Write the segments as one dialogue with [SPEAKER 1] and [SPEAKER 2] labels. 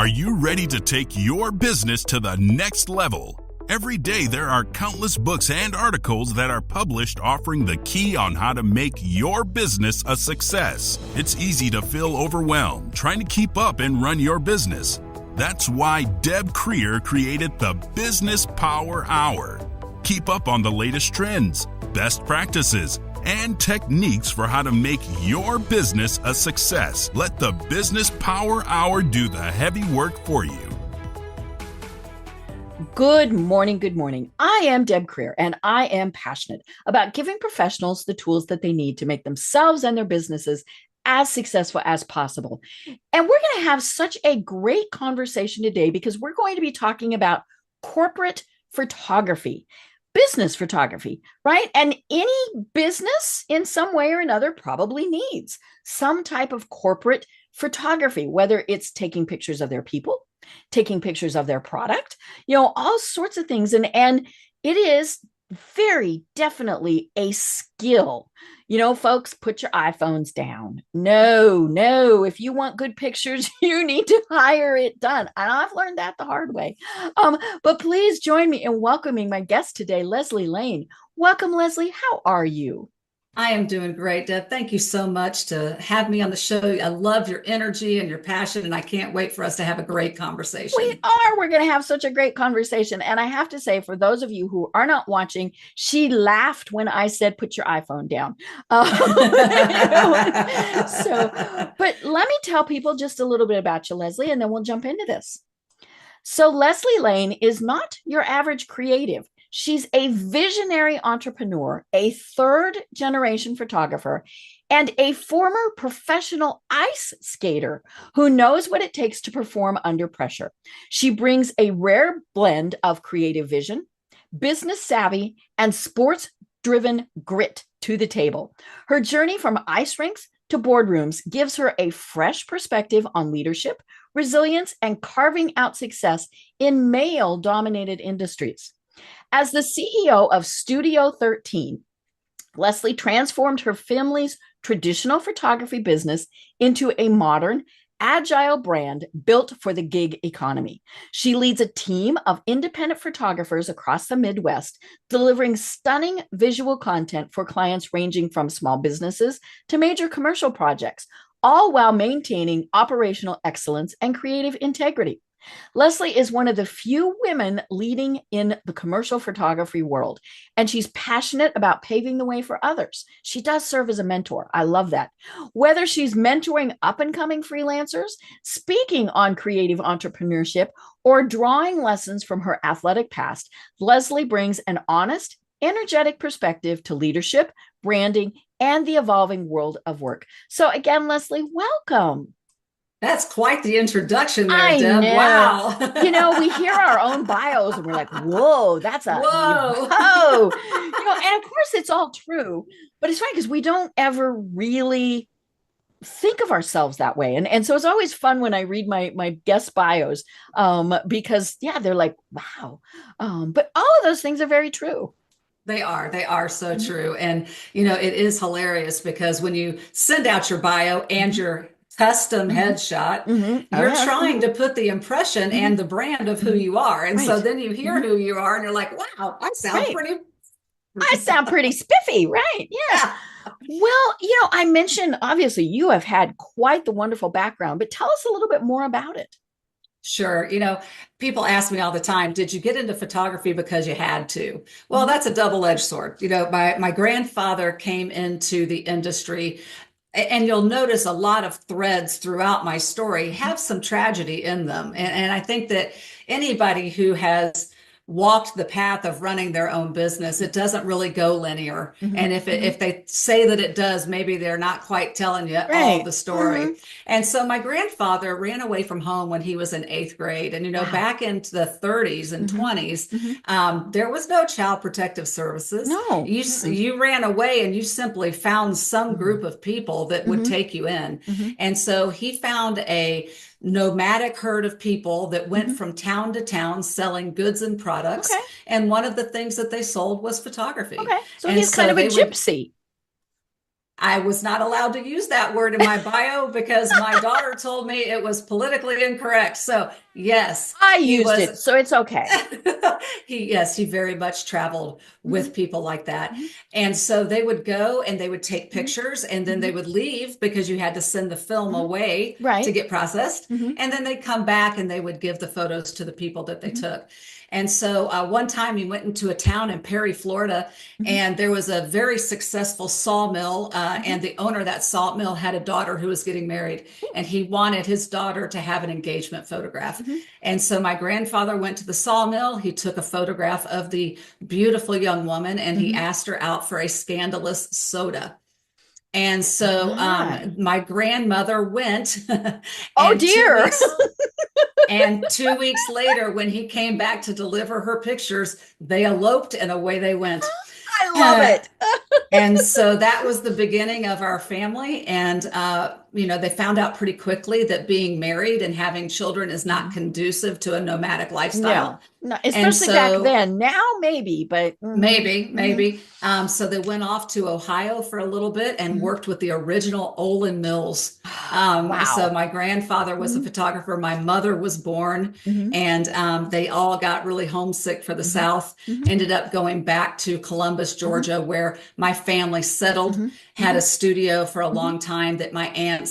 [SPEAKER 1] Are you ready to take your business to the next level? Every day there are countless books and articles that are published offering the key on how to make your business a success. It's easy to feel overwhelmed trying to keep up and run your business. That's why Deb Creer created the Business Power Hour. Keep up on the latest trends, best practices, and techniques for how to make your business a success. Let the Business Power Hour do the heavy work for you.
[SPEAKER 2] Good morning. Good morning. I am Deb Creer, and I am passionate about giving professionals the tools that they need to make themselves and their businesses as successful as possible. And we're going to have such a great conversation today because we're going to be talking about corporate photography, business photography, right? And any business in some way or another probably needs some type of corporate photography, whether it's taking pictures of their people, taking pictures of their product, all sorts of things. And it is very definitely a skill. Folks, put your iPhones down. No, if you want good pictures, you need to hire it done. And I've learned that the hard way. But please join me in welcoming my guest today, Lesle Lane. Welcome, Lesle. How are you?
[SPEAKER 3] I am doing great, Deb. Thank you so much to have me on the show. I love your energy and your passion, and I can't wait for us to have a great conversation.
[SPEAKER 2] We're going to have such a great conversation. And I have to say, for those of you who are not watching, she laughed when I said, put your iPhone down. But let me tell people just a little bit about you, Lesle, and then we'll jump into this. So Lesle Lane is not your average creative. She's a visionary entrepreneur, a third-generation photographer, and a former professional ice skater who knows what it takes to perform under pressure. She brings a rare blend of creative vision, business savvy, and sports-driven grit to the table. Her journey from ice rinks to boardrooms gives her a fresh perspective on leadership, resilience, and carving out success in male-dominated industries. As the CEO of Studio 13, Lesle transformed her family's traditional photography business into a modern, agile brand built for the gig economy. She leads a team of independent photographers across the Midwest, delivering stunning visual content for clients ranging from small businesses to major commercial projects, all while maintaining operational excellence and creative integrity. Lesle is one of the few women leading in the commercial photography world, and she's passionate about paving the way for others. She does serve as a mentor. I love that. Whether she's mentoring up-and-coming freelancers, speaking on creative entrepreneurship, or drawing lessons from her athletic past, Lesle brings an honest, energetic perspective to leadership, branding, and the evolving world of work. So again, Lesle, welcome.
[SPEAKER 3] That's quite the introduction there, Deb. Wow.
[SPEAKER 2] We hear our own bios and we're like, whoa, that's a
[SPEAKER 3] whoa.
[SPEAKER 2] And of course it's all true, but it's funny because we don't ever really think of ourselves that way. And so it's always fun when I read my guest bios because they're like, wow. But all of those things are very true.
[SPEAKER 3] They are so true. And, it is hilarious because when you send out your bio and your custom headshot, you're trying to put the impression and the brand of who you are. And so then you hear who you are and you're like, wow, I sound pretty
[SPEAKER 2] spiffy, right? Yeah. Well, I mentioned, obviously, you have had quite the wonderful background, but tell us a little bit more about it.
[SPEAKER 3] Sure. People ask me all the time, did you get into photography because you had to? Well, that's a double-edged sword. My grandfather came into the industry. And you'll notice a lot of threads throughout my story have some tragedy in them. And I think that anybody who has walked the path of running their own business, it doesn't really go linear. And if they say that it does, maybe they're not quite telling you all the story. And so my grandfather ran away from home when he was in 8th grade. And, back into the 30s and 20s, there was no child protective services.
[SPEAKER 2] No.
[SPEAKER 3] You ran away and you simply found some group of people that would take you in. And so he found a nomadic herd of people that went from town to town selling goods and products.
[SPEAKER 2] Okay.
[SPEAKER 3] And one of the things that they sold was photography.
[SPEAKER 2] Okay. So he's kind of a gypsy.
[SPEAKER 3] I was not allowed to use that word in my bio because my daughter told me it was politically incorrect. So yes,
[SPEAKER 2] I
[SPEAKER 3] he
[SPEAKER 2] used
[SPEAKER 3] was.
[SPEAKER 2] it, so it's okay.
[SPEAKER 3] He very much traveled with people like that.
[SPEAKER 2] Mhm.
[SPEAKER 3] And so they would go and they would take
[SPEAKER 2] Mhm.
[SPEAKER 3] pictures and then they
[SPEAKER 2] Mhm.
[SPEAKER 3] would leave because you had to send the film
[SPEAKER 2] Mhm.
[SPEAKER 3] away
[SPEAKER 2] Right.
[SPEAKER 3] to get processed.
[SPEAKER 2] Mhm.
[SPEAKER 3] And then they'd come back and they would give the photos to the people that they
[SPEAKER 2] Mhm.
[SPEAKER 3] took. And so one time he went into a town in Perry, Florida,
[SPEAKER 2] Mhm.
[SPEAKER 3] and there was a very successful sawmill. And
[SPEAKER 2] Mhm.
[SPEAKER 3] the owner of that sawmill had a daughter who was getting married, and he wanted his daughter to have an engagement photograph.
[SPEAKER 2] Mhm.
[SPEAKER 3] And so my grandfather went to the sawmill. He took a photograph of the beautiful young woman and he
[SPEAKER 2] Mhm.
[SPEAKER 3] asked her out for a scandalous soda. And so
[SPEAKER 2] Ah.
[SPEAKER 3] my grandmother went,
[SPEAKER 2] Oh
[SPEAKER 3] and
[SPEAKER 2] dear.
[SPEAKER 3] 2 weeks later, when he came back to deliver her pictures, they eloped and away they went.
[SPEAKER 2] I love it.
[SPEAKER 3] And so that was the beginning of our family. And, they found out pretty quickly that being married and having children is not
[SPEAKER 2] Mhm.
[SPEAKER 3] conducive to a nomadic lifestyle.
[SPEAKER 2] No, no,
[SPEAKER 3] And
[SPEAKER 2] especially back
[SPEAKER 3] so
[SPEAKER 2] then. Now, maybe, but
[SPEAKER 3] maybe,
[SPEAKER 2] mhm.
[SPEAKER 3] maybe. So they went off to Ohio for a little bit and
[SPEAKER 2] Mhm.
[SPEAKER 3] worked with the original Olin Mills. So
[SPEAKER 2] Wow.
[SPEAKER 3] my grandfather was a
[SPEAKER 2] Mhm.
[SPEAKER 3] photographer. My mother was born,
[SPEAKER 2] Mhm.
[SPEAKER 3] and they all got really homesick for the
[SPEAKER 2] Mhm.
[SPEAKER 3] South.
[SPEAKER 2] Mhm.
[SPEAKER 3] Ended up going back to Columbus,
[SPEAKER 2] Mhm.
[SPEAKER 3] Georgia, where my family settled.
[SPEAKER 2] Mhm.
[SPEAKER 3] Had a
[SPEAKER 2] Mhm.
[SPEAKER 3] studio for a
[SPEAKER 2] Mhm.
[SPEAKER 3] long time that my aunts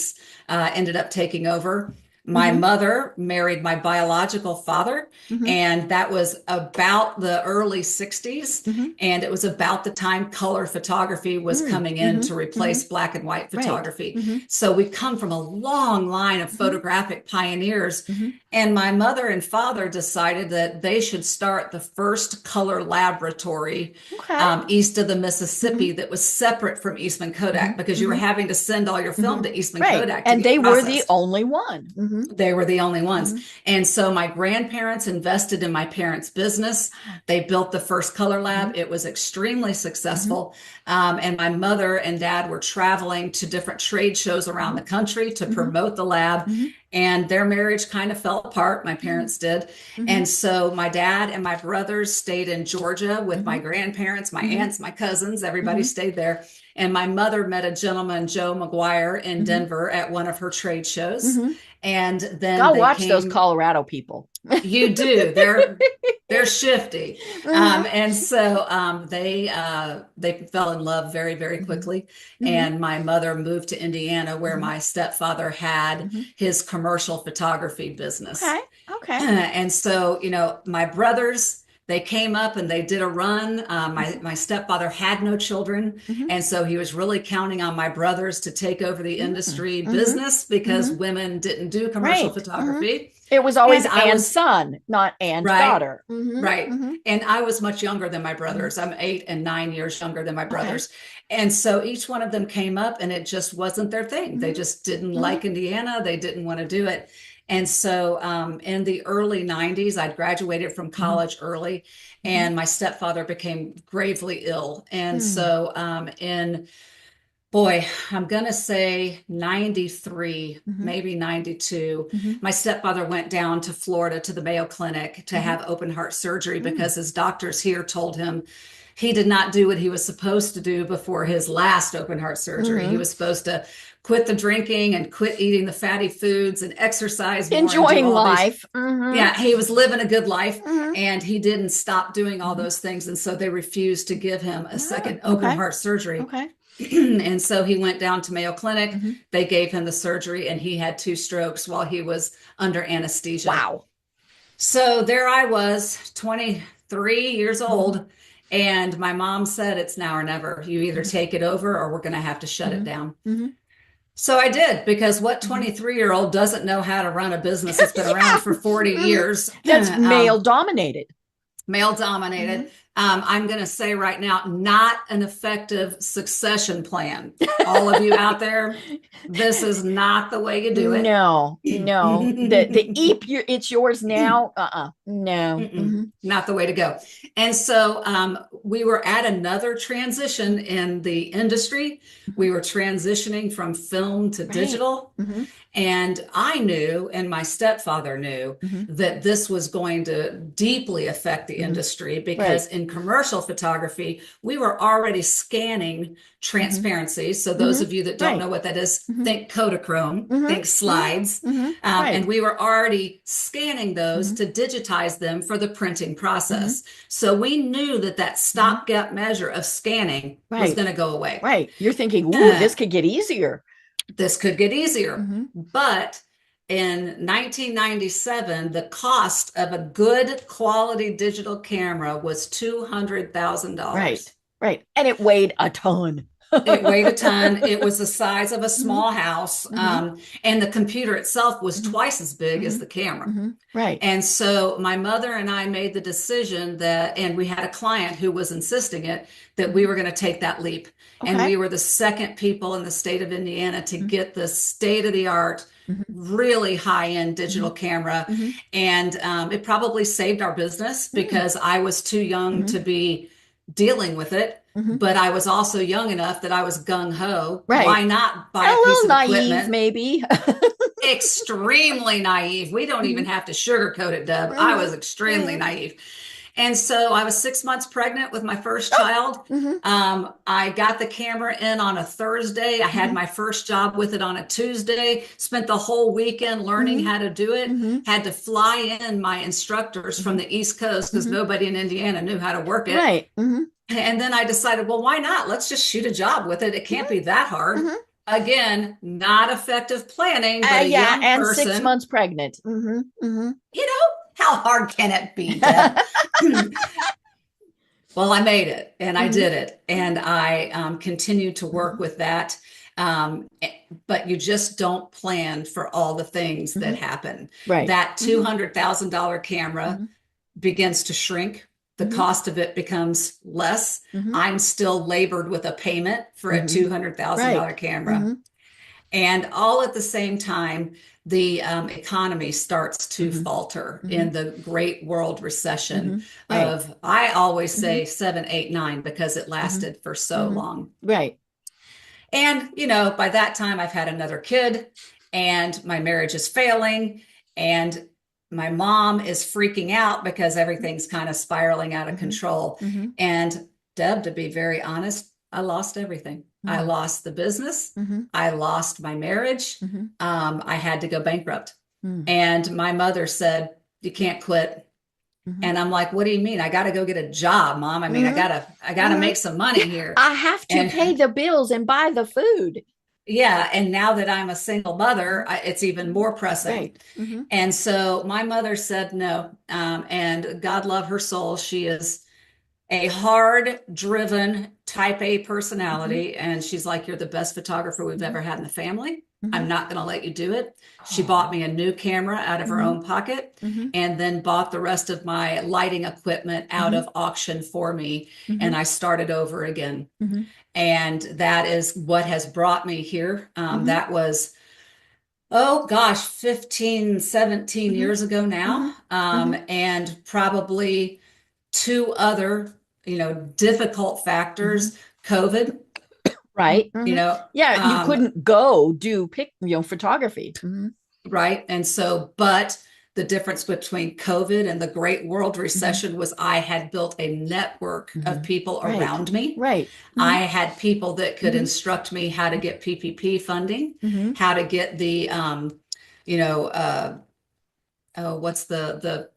[SPEAKER 3] ended up taking over. My
[SPEAKER 2] Mhm.
[SPEAKER 3] mother married my biological father,
[SPEAKER 2] Mhm.
[SPEAKER 3] and that was about the early 60s.
[SPEAKER 2] Mhm.
[SPEAKER 3] And it was about the time color photography was
[SPEAKER 2] Mhm.
[SPEAKER 3] coming in
[SPEAKER 2] Mhm.
[SPEAKER 3] to replace
[SPEAKER 2] Mhm.
[SPEAKER 3] black and white
[SPEAKER 2] Right.
[SPEAKER 3] photography.
[SPEAKER 2] Mhm.
[SPEAKER 3] So we come from a long line of
[SPEAKER 2] Mhm.
[SPEAKER 3] photographic pioneers.
[SPEAKER 2] Mhm.
[SPEAKER 3] And my mother and father decided that they should start the first color laboratory
[SPEAKER 2] Okay.
[SPEAKER 3] east of the Mississippi
[SPEAKER 2] Mhm.
[SPEAKER 3] that was separate from Eastman Kodak
[SPEAKER 2] Mhm.
[SPEAKER 3] because you were
[SPEAKER 2] Mhm.
[SPEAKER 3] having to send all your film
[SPEAKER 2] Mhm.
[SPEAKER 3] to Eastman
[SPEAKER 2] Right.
[SPEAKER 3] Kodak to
[SPEAKER 2] And
[SPEAKER 3] get
[SPEAKER 2] they were the
[SPEAKER 3] processed.
[SPEAKER 2] only one. Mhm.
[SPEAKER 3] They were the only ones.
[SPEAKER 2] Mhm.
[SPEAKER 3] And so my grandparents invested in my parents' business. They built the first color lab.
[SPEAKER 2] Mhm.
[SPEAKER 3] It was extremely
[SPEAKER 2] Mhm.
[SPEAKER 3] successful. And my mother and dad were traveling to different trade shows around the
[SPEAKER 2] Mhm.
[SPEAKER 3] country to
[SPEAKER 2] Mhm.
[SPEAKER 3] promote the lab.
[SPEAKER 2] Mhm.
[SPEAKER 3] And their marriage kind of fell apart. My
[SPEAKER 2] Mhm.
[SPEAKER 3] parents did. And
[SPEAKER 2] Mhm.
[SPEAKER 3] so my dad and my brothers stayed in Georgia with my
[SPEAKER 2] Mhm.
[SPEAKER 3] grandparents, my
[SPEAKER 2] Mhm.
[SPEAKER 3] aunts, my cousins, everybody
[SPEAKER 2] Mhm.
[SPEAKER 3] stayed there. And my mother met a gentleman, Joe McGuire, in
[SPEAKER 2] Mhm.
[SPEAKER 3] Denver at one of her trade shows.
[SPEAKER 2] Mhm.
[SPEAKER 3] And then
[SPEAKER 2] Gotta
[SPEAKER 3] they
[SPEAKER 2] watch those
[SPEAKER 3] came.
[SPEAKER 2] Colorado people.
[SPEAKER 3] You do. They're shifty.
[SPEAKER 2] Mhm.
[SPEAKER 3] And so they fell in love very, very
[SPEAKER 2] Mhm.
[SPEAKER 3] quickly.
[SPEAKER 2] Mhm.
[SPEAKER 3] And my mother moved to Indiana, where
[SPEAKER 2] Mhm.
[SPEAKER 3] my stepfather had
[SPEAKER 2] Mhm.
[SPEAKER 3] his commercial photography
[SPEAKER 2] Okay.
[SPEAKER 3] business.
[SPEAKER 2] Okay.
[SPEAKER 3] And so, my brothers, they came up and they did a run. My
[SPEAKER 2] Mhm.
[SPEAKER 3] my stepfather had no children,
[SPEAKER 2] Mhm.
[SPEAKER 3] and so he was really counting on my brothers to take over the
[SPEAKER 2] Mhm.
[SPEAKER 3] industry
[SPEAKER 2] Mhm.
[SPEAKER 3] business because
[SPEAKER 2] Mhm.
[SPEAKER 3] women didn't do commercial
[SPEAKER 2] Right. Mhm.
[SPEAKER 3] photography.
[SPEAKER 2] It was
[SPEAKER 3] And
[SPEAKER 2] always
[SPEAKER 3] I
[SPEAKER 2] and
[SPEAKER 3] was
[SPEAKER 2] son, not and
[SPEAKER 3] right,
[SPEAKER 2] daughter. Mhm.
[SPEAKER 3] right.
[SPEAKER 2] Mhm.
[SPEAKER 3] And I was much younger than my
[SPEAKER 2] Mhm.
[SPEAKER 3] brothers. I'm 8 and 9 years younger than my
[SPEAKER 2] Okay.
[SPEAKER 3] brothers. And so each one of them came up and it just wasn't their thing. They
[SPEAKER 2] Mhm.
[SPEAKER 3] just didn't like
[SPEAKER 2] Mhm.
[SPEAKER 3] Indiana. They didn't want to do it. And so in the early 90s, I'd graduated from
[SPEAKER 2] Mhm.
[SPEAKER 3] college early
[SPEAKER 2] Mhm.
[SPEAKER 3] and my stepfather became gravely ill. And
[SPEAKER 2] Hmm.
[SPEAKER 3] so in boy, I'm going to say 93,
[SPEAKER 2] Mhm.
[SPEAKER 3] maybe 92.
[SPEAKER 2] Mhm.
[SPEAKER 3] My stepfather went down to Florida to the Mayo Clinic to
[SPEAKER 2] Mhm.
[SPEAKER 3] have open heart surgery
[SPEAKER 2] Mm.
[SPEAKER 3] because his doctors here told him he did not do what he was supposed to do before his last open heart surgery. He
[SPEAKER 2] Mhm.
[SPEAKER 3] was supposed to quit the drinking and quit eating the fatty foods and exercise more and do
[SPEAKER 2] Enjoying
[SPEAKER 3] all these.
[SPEAKER 2] life. Mhm.
[SPEAKER 3] Yeah, he was living a good life
[SPEAKER 2] Mhm.
[SPEAKER 3] and he didn't stop doing all
[SPEAKER 2] Mhm.
[SPEAKER 3] those things. And so they refused to give him a
[SPEAKER 2] Ah,
[SPEAKER 3] second open
[SPEAKER 2] okay.
[SPEAKER 3] heart surgery.
[SPEAKER 2] Okay.
[SPEAKER 3] And so he went down to Mayo Clinic.
[SPEAKER 2] Mhm.
[SPEAKER 3] They gave him the surgery and he had 2 strokes while he was under anesthesia.
[SPEAKER 2] Wow.
[SPEAKER 3] So there I was, 23 years
[SPEAKER 2] Mhm.
[SPEAKER 3] old. And my mom said, it's now or never. You either
[SPEAKER 2] Mhm.
[SPEAKER 3] take it over or we're going to have to shut it
[SPEAKER 2] Mhm.
[SPEAKER 3] down.
[SPEAKER 2] Mhm.
[SPEAKER 3] So I did, because what
[SPEAKER 2] Mhm.
[SPEAKER 3] 23-year-old doesn't know how to run a business that's been around
[SPEAKER 2] Yeah.
[SPEAKER 3] for 40
[SPEAKER 2] Mhm.
[SPEAKER 3] years?
[SPEAKER 2] That's male dominated.
[SPEAKER 3] Male dominated.
[SPEAKER 2] Mhm.
[SPEAKER 3] I'm going to say right now, not an effective succession plan. All of you out there, this is not the way you do it.
[SPEAKER 2] No, no. The eep, it's yours now. No.
[SPEAKER 3] Mm-mm,
[SPEAKER 2] Mhm.
[SPEAKER 3] not the way to go. And so we were at another transition in the industry.
[SPEAKER 2] Mhm.
[SPEAKER 3] We were transitioning from film to
[SPEAKER 2] Right.
[SPEAKER 3] digital.
[SPEAKER 2] Mhm.
[SPEAKER 3] And I knew, and my stepfather knew,
[SPEAKER 2] Mhm.
[SPEAKER 3] that this was going to deeply affect the
[SPEAKER 2] Mhm.
[SPEAKER 3] industry because
[SPEAKER 2] Right.
[SPEAKER 3] in in commercial photography, we were already scanning transparency. So those of you that don't know what that is, think Kodachrome, think slides. And we were already scanning those to digitize them for the printing process. So we knew that stopgap measure of scanning was going to go away.
[SPEAKER 2] Right. You're thinking, ooh, this could get easier.
[SPEAKER 3] This could get easier. But in 1997, the cost of a good quality digital camera was $200,000.
[SPEAKER 2] Right. And it weighed a ton.
[SPEAKER 3] It weighed a ton. It was the size of a small house. And the computer itself was twice as big as the camera.
[SPEAKER 2] Right.
[SPEAKER 3] And so my mother and I made the decision and we had a client who was insisting that we were going to take that leap. And we were the second people in the state of Indiana to get the state-of-the-art, really high-end digital camera. And it probably saved our business because I was too young to be dealing with it. But I was also young enough that I was gung-ho.
[SPEAKER 2] Right.
[SPEAKER 3] Why not buy a piece of equipment?
[SPEAKER 2] Maybe.
[SPEAKER 3] Extremely naive. We don't even have to sugarcoat it, Deb. I was extremely naive. And so I was 6 months pregnant with my first child. I got the camera in on a Thursday. I had my first job with it on a Tuesday, spent the whole weekend learning how to do it, had to fly in my instructors from the East Coast because nobody in Indiana knew how to work it.
[SPEAKER 2] Right.
[SPEAKER 3] And then I decided, well, why not? Let's just shoot a job with it. It can't be that hard. Again, not effective planning, but a young person.
[SPEAKER 2] 6 months pregnant.
[SPEAKER 3] You know, how hard can it be, Deb? Well, I made it and I did it. And I continued to work with that. But you just don't plan for all the things that happen.
[SPEAKER 2] Right.
[SPEAKER 3] That $200,000 camera begins to shrink. The cost of it becomes less. I'm still labored with a payment for a $200,000 camera. And all at the same time, the economy starts to falter in the great world recession of, I always say 7, 8, 9, because it lasted for so long.
[SPEAKER 2] Right.
[SPEAKER 3] And, you know, by that time I've had another kid and my marriage is failing and my mom is freaking out because everything's kind of spiraling out of control. And Deb, to be very honest, I lost everything. I lost the business. I lost my marriage. I had to go bankrupt. And my mother said, you can't quit. And I'm like, what do you mean? I got to go get a job, Mom. I mean, I gotta make some money here.
[SPEAKER 2] I have to pay the bills and buy the food.
[SPEAKER 3] Yeah. And now that I'm a single mother, it's even more pressing.
[SPEAKER 2] Right.
[SPEAKER 3] And so my mother said no. And God love her soul. She is a hard driven type A personality. And she's like, you're the best photographer we've ever had in the family. I'm not going to let you do it. She bought me a new camera out of her own pocket and then bought the rest of my lighting equipment out of auction for me. And I started over again. And that is what has brought me here. That was, oh gosh, 15, 17 years ago now. And probably two other, you know, difficult factors, COVID.
[SPEAKER 2] Right.
[SPEAKER 3] You know,
[SPEAKER 2] you couldn't go do photography.
[SPEAKER 3] Right. And so, but the difference between COVID and the great world recession was I had built a network of people around me.
[SPEAKER 2] Right.
[SPEAKER 3] I had people that could instruct me how to get PPP funding, how to get the, what's the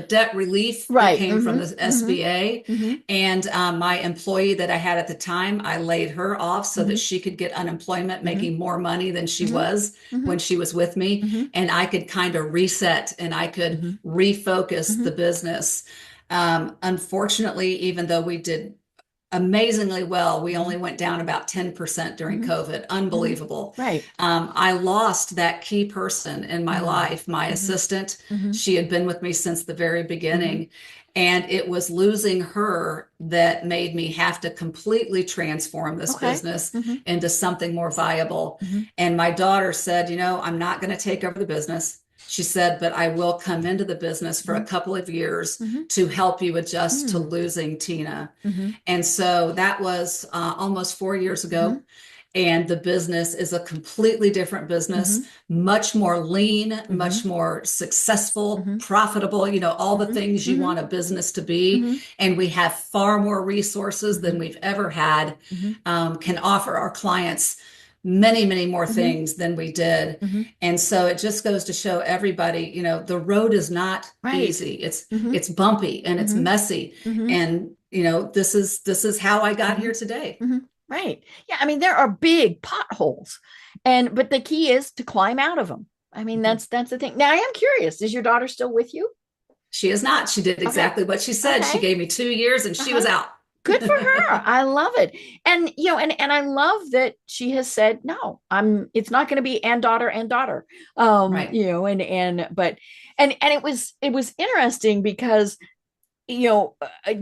[SPEAKER 3] debt relief that came from the SBA. And my employee that I had at the time, I laid her off so that she could get unemployment, making more money than she was when she was with me. And I could kind of reset and I could refocus the business. Unfortunately, even though we did amazingly well, we only went down about 10% during COVID. Unbelievable.
[SPEAKER 2] Right.
[SPEAKER 3] I lost that key person in my life, my assistant. She had been with me since the very beginning. And it was losing her that made me have to completely transform this business into something more viable. And my daughter said, you know, I'm not going to take over the business. She said, but I will come into the business for a couple of years to help you adjust to losing Tina. And so that was almost 4 years ago. and the business is a completely different business, much more lean, much more successful, profitable, all the things you want a business to be. And we have far more resources than we've ever had, can offer our clients many, many more things than we did. And so it just goes to show everybody, the road is not easy. It's bumpy and it's messy. And, this is how I got here today.
[SPEAKER 2] Right. Yeah. I mean, there are big potholes, but the key is to climb out of them. I mean, that's the thing. Now, I am curious, is your daughter still with you?
[SPEAKER 3] She is not. She did exactly what she said.
[SPEAKER 2] Okay.
[SPEAKER 3] She gave me 2 years and she was out.
[SPEAKER 2] Good for her. I love it. And, and I love that she has said, no, it's not going to be and daughter.
[SPEAKER 3] Right.
[SPEAKER 2] And it was interesting because,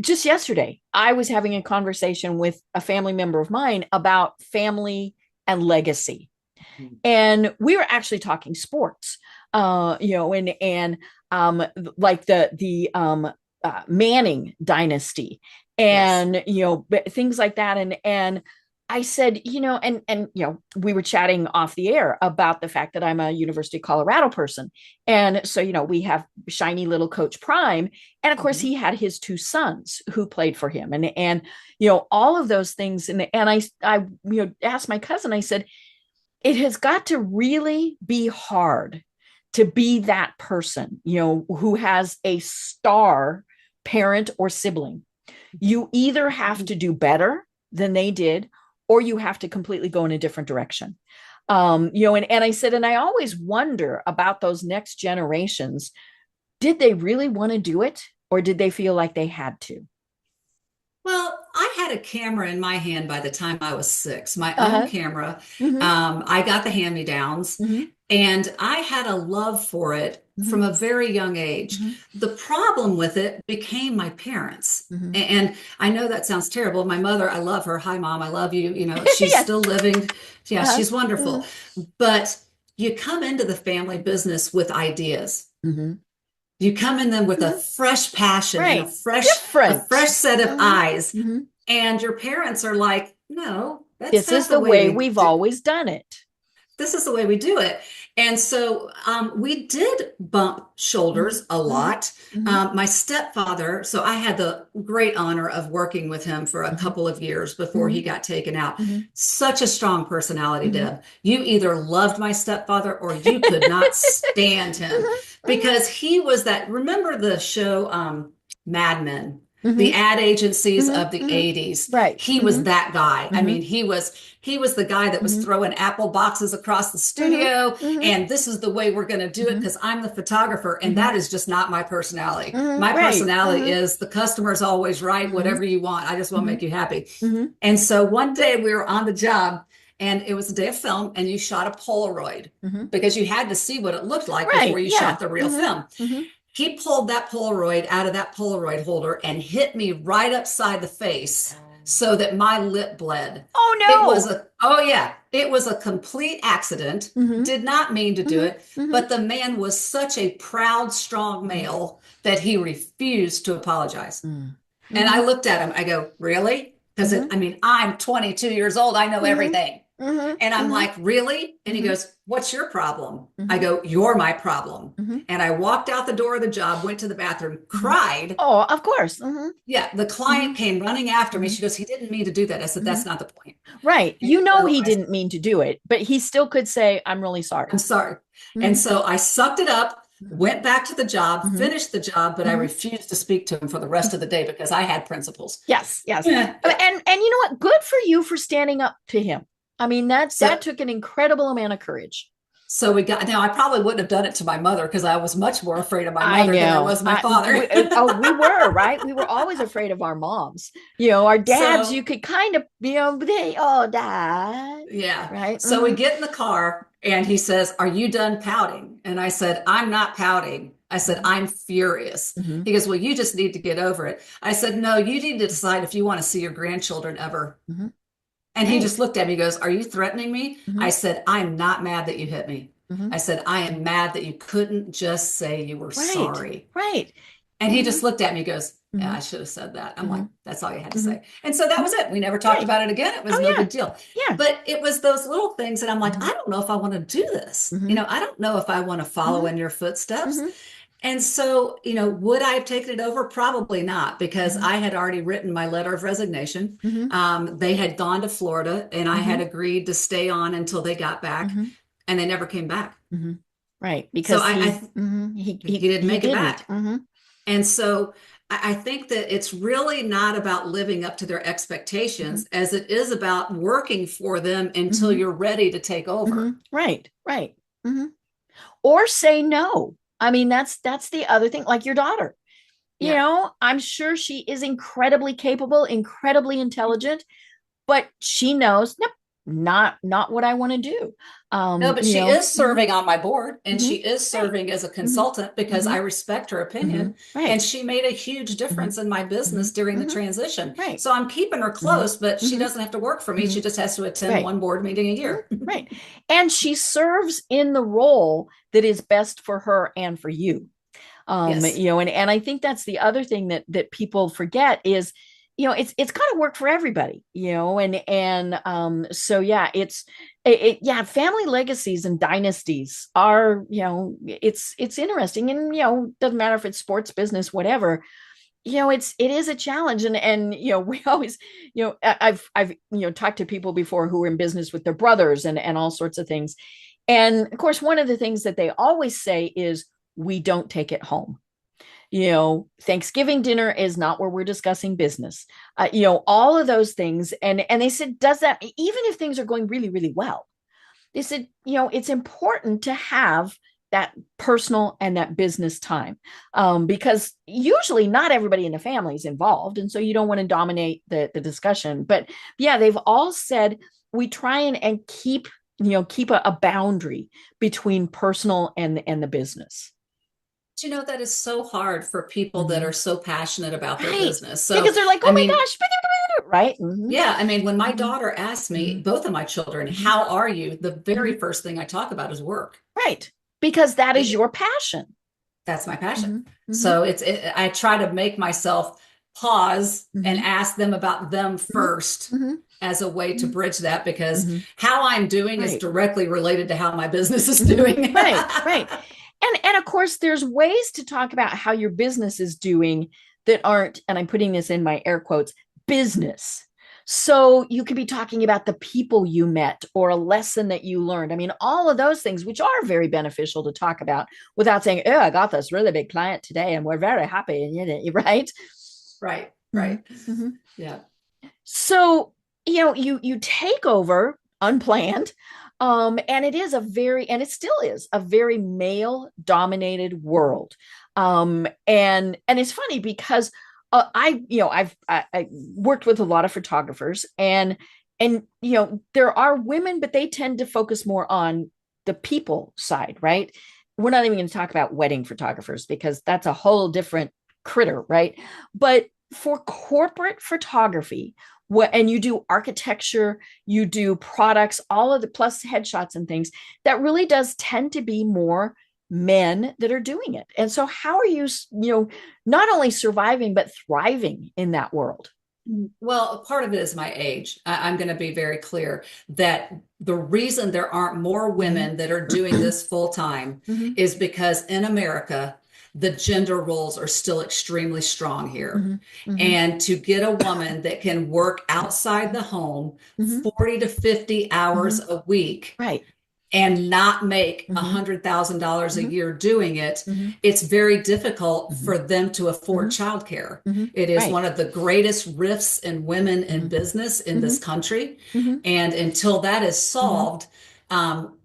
[SPEAKER 2] just yesterday, I was having a conversation with a family member of mine about family and legacy. And we were actually talking sports, like the Manning dynasty and, things like that. And I said, we were chatting off the air about the fact that I'm a University of Colorado person. And so, we have shiny little Coach Prime. And of course, he had his 2 sons who played for him and all of those things. And I asked my cousin, I said, it has got to really be hard to be that person, who has a star parent or sibling. You either have to do better than they did, or you have to completely go in a different direction. And I said, and I always wonder about those next generations. Did they really want to do it, or did they feel like they had to?
[SPEAKER 3] Well, I had a camera in my hand by the time I was 6, my own camera. I got the hand-me-downs, and I had a love for it from a very young age. The problem with it became my parents. And I know that sounds terrible. My mother, I love her. Hi, Mom, I love you. She's still living. Yeah, she's wonderful. But you come into the family business with ideas. You come in them with a fresh passion and a fresh set of eyes. And your parents are like, no,
[SPEAKER 2] this is the way we've always done it.
[SPEAKER 3] This is the way we do it. And so we did bump shoulders a lot. My stepfather, so I had the great honor of working with him for a couple of years before he got taken out. Such a strong personality, Deb. You either loved my stepfather or you could not stand him because he was that. Remember the show Mad Men? The ad agencies of the 80s.
[SPEAKER 2] Right.
[SPEAKER 3] He was that guy. I mean, he was the guy that was throwing apple boxes across the studio. And this is the way we're going to do it because I'm the photographer. And that is just not my personality. My personality is the customer's always right, whatever you want. I just want to make you happy. And so one day we were on the job and it was a day of film and you shot a Polaroid because you had to see what it looked like before you shot the real film. He pulled that Polaroid out of that Polaroid holder and hit me right upside the face so that my lip bled.
[SPEAKER 2] Oh, no.
[SPEAKER 3] It was a complete accident. Did not mean to do it. But the man was such a proud, strong male that he refused to apologize. And I looked at him. I go, really? Because I'm 22 years old. I know everything. And I'm like, really? And he goes, what's your problem? I go, you're my problem. And I walked out the door of the job, went to the bathroom, cried.
[SPEAKER 2] Oh, of course.
[SPEAKER 3] Yeah. The client came running after me. She goes, he didn't mean to do that. I said, that's not the point.
[SPEAKER 2] Right. He didn't mean to do it, but he still could say, I'm really sorry.
[SPEAKER 3] I'm sorry. And so I sucked it up, went back to the job, finished the job, but I refused to speak to him for the rest of the day because I had principles.
[SPEAKER 2] Yes. And you know what? Good for you for standing up to him. I mean, that took an incredible amount of courage.
[SPEAKER 3] So I probably wouldn't have done it to my mother because I was much more afraid of my mother than I was my father.
[SPEAKER 2] We were, right? We were always afraid of our moms. Our dads, you could kind of, they all died.
[SPEAKER 3] Yeah.
[SPEAKER 2] Right.
[SPEAKER 3] So we get in the car and he says, are you done pouting? And I said, I'm not pouting. I said, I'm furious. He goes, well, you just need to get over it. I said, no, you need to decide if you want to see your grandchildren ever. And he just looked at me, goes, are you threatening me? I said, I'm not mad that you hit me. I said, I am mad that you couldn't just say you were sorry.
[SPEAKER 2] Right.
[SPEAKER 3] And he just looked at me, goes, Yeah, I should have said that. I'm like, that's all you had to
[SPEAKER 2] Mhm.
[SPEAKER 3] say. And so that was it. We never talked
[SPEAKER 2] Right.
[SPEAKER 3] about it again. It was
[SPEAKER 2] Oh,
[SPEAKER 3] no
[SPEAKER 2] yeah.
[SPEAKER 3] big deal.
[SPEAKER 2] Yeah.
[SPEAKER 3] But it was those little things that I'm like,
[SPEAKER 2] Mhm.
[SPEAKER 3] I don't know if I want to do this.
[SPEAKER 2] Mhm.
[SPEAKER 3] I don't know if I want to follow
[SPEAKER 2] Mhm.
[SPEAKER 3] in your footsteps.
[SPEAKER 2] Mhm.
[SPEAKER 3] And so, would I have taken it over? Probably not, because
[SPEAKER 2] Mhm.
[SPEAKER 3] I had already written my letter of resignation.
[SPEAKER 2] Mhm.
[SPEAKER 3] They had gone to Florida, and I had
[SPEAKER 2] Mhm.
[SPEAKER 3] agreed to stay on until they got back,
[SPEAKER 2] Mhm.
[SPEAKER 3] and they never came back.
[SPEAKER 2] Mhm. Right.
[SPEAKER 3] So
[SPEAKER 2] Because
[SPEAKER 3] he didn't
[SPEAKER 2] he
[SPEAKER 3] make it
[SPEAKER 2] didn't.
[SPEAKER 3] back.
[SPEAKER 2] Mhm.
[SPEAKER 3] And so I think that it's really not about living up to their
[SPEAKER 2] Mhm.
[SPEAKER 3] expectations as it is about working for them until
[SPEAKER 2] Mhm.
[SPEAKER 3] you're ready to take over.
[SPEAKER 2] Mhm. Right. Right. Mhm. Or say no. I mean, that's the other thing. Like your daughter,
[SPEAKER 3] Yeah.
[SPEAKER 2] I'm sure she is incredibly capable, incredibly intelligent, but she knows, nope, not what I want to do.
[SPEAKER 3] No, but she is
[SPEAKER 2] Mhm.
[SPEAKER 3] serving on my board, and
[SPEAKER 2] Mhm.
[SPEAKER 3] she is
[SPEAKER 2] Right.
[SPEAKER 3] serving as a
[SPEAKER 2] Mhm.
[SPEAKER 3] consultant because I
[SPEAKER 2] Mhm.
[SPEAKER 3] respect her
[SPEAKER 2] Mhm.
[SPEAKER 3] opinion. And
[SPEAKER 2] Right.
[SPEAKER 3] she made a huge
[SPEAKER 2] Mhm.
[SPEAKER 3] difference in my business
[SPEAKER 2] Mhm.
[SPEAKER 3] during the
[SPEAKER 2] Mhm.
[SPEAKER 3] transition.
[SPEAKER 2] Right.
[SPEAKER 3] So I'm keeping her
[SPEAKER 2] Mhm.
[SPEAKER 3] close, but she
[SPEAKER 2] Mhm.
[SPEAKER 3] doesn't have to work for me. She
[SPEAKER 2] Mhm.
[SPEAKER 3] just has to attend
[SPEAKER 2] Right.
[SPEAKER 3] one board meeting a
[SPEAKER 2] Mhm.
[SPEAKER 3] year.
[SPEAKER 2] Right. And she serves in the role that is best for her and for you.
[SPEAKER 3] Yes.
[SPEAKER 2] And I think that's the other thing that people forget is, it's got to work for everybody, so yeah, yeah, family legacies and dynasties are, it's interesting, and doesn't matter if it's sports, business, whatever. It is a challenge, and we always, I've talked to people before who are in business with their brothers and all sorts of things, and of course one of the things that they always say is, we don't take it home. Thanksgiving dinner is not where we're discussing business. All of those things. And they said, does that, even if things are going really, really well, they said, it's important to have that personal and that business time, because usually not everybody in the family is involved. And so you don't want to dominate the discussion. But yeah, they've all said, we try and keep a boundary between personal and the business.
[SPEAKER 3] That is so hard for people that are
[SPEAKER 2] Mhm.
[SPEAKER 3] so passionate about their
[SPEAKER 2] Right.
[SPEAKER 3] business.
[SPEAKER 2] Because
[SPEAKER 3] So,
[SPEAKER 2] they're like,
[SPEAKER 3] I
[SPEAKER 2] oh my
[SPEAKER 3] mean,
[SPEAKER 2] gosh, right? Hmm.
[SPEAKER 3] yeah, I mean, when my
[SPEAKER 2] Hmm.
[SPEAKER 3] daughter asked me,
[SPEAKER 2] Hmm.
[SPEAKER 3] both of my children,
[SPEAKER 2] Hmm.
[SPEAKER 3] how are you? The very
[SPEAKER 2] Hmm.
[SPEAKER 3] first thing I talk about is work.
[SPEAKER 2] Right. Because that is
[SPEAKER 3] It,
[SPEAKER 2] your passion.
[SPEAKER 3] that's my passion.
[SPEAKER 2] Hmm. Hmm.
[SPEAKER 3] So I try to make myself pause and
[SPEAKER 2] Hmm.
[SPEAKER 3] ask them about them
[SPEAKER 2] Hmm.
[SPEAKER 3] first
[SPEAKER 2] Hmm.
[SPEAKER 3] as a way to
[SPEAKER 2] Hmm.
[SPEAKER 3] bridge that, because
[SPEAKER 2] Hmm.
[SPEAKER 3] how I'm doing is
[SPEAKER 2] Right.
[SPEAKER 3] directly related to how my business is
[SPEAKER 2] Hmm.
[SPEAKER 3] doing.
[SPEAKER 2] Right. Right. And of course, there's ways to talk about how your business is doing that aren't, and I'm putting this in my air quotes, business. So you could be talking about the people you met or a lesson that you learned. I mean, all of those things, which are very beneficial to talk about without saying, oh, I got this really big client today and we're very happy. Right.
[SPEAKER 3] Right,
[SPEAKER 2] Mm-hmm.
[SPEAKER 3] right.
[SPEAKER 2] Mm-hmm.
[SPEAKER 3] Yeah.
[SPEAKER 2] So, you take over unplanned. And it still is a very male dominated world. And it's funny because I worked with a lot of photographers, and there are women, but they tend to focus more on the people side, right? We're not even going to talk about wedding photographers because that's a whole different critter, right? But for corporate photography, and you do architecture, you do products, all of the plus headshots and things, that really does tend to be more men that are doing it. And so how are you not only surviving but thriving in that world?
[SPEAKER 3] Well, part of it is my age. I'm going to be very clear that the reason there aren't more
[SPEAKER 2] Mhm.
[SPEAKER 3] women that are doing this full time
[SPEAKER 2] Mhm.
[SPEAKER 3] is because in America, the gender roles are still extremely strong here.
[SPEAKER 2] Mhm. Mhm.
[SPEAKER 3] And to get a woman that can work outside the home
[SPEAKER 2] Mhm.
[SPEAKER 3] 40 to 50 hours
[SPEAKER 2] Mhm.
[SPEAKER 3] a week
[SPEAKER 2] Right.
[SPEAKER 3] and not make
[SPEAKER 2] Mhm.
[SPEAKER 3] $100,000 a
[SPEAKER 2] Mhm.
[SPEAKER 3] year doing it,
[SPEAKER 2] Mhm.
[SPEAKER 3] it's very difficult
[SPEAKER 2] Mhm.
[SPEAKER 3] for them to afford
[SPEAKER 2] Mhm.
[SPEAKER 3] childcare.
[SPEAKER 2] Mhm.
[SPEAKER 3] It is
[SPEAKER 2] Right.
[SPEAKER 3] one of the greatest rifts in women in
[SPEAKER 2] Mhm.
[SPEAKER 3] business in this
[SPEAKER 2] Mhm.
[SPEAKER 3] country.
[SPEAKER 2] Mhm.
[SPEAKER 3] And until that is
[SPEAKER 2] Mhm.
[SPEAKER 3] solved,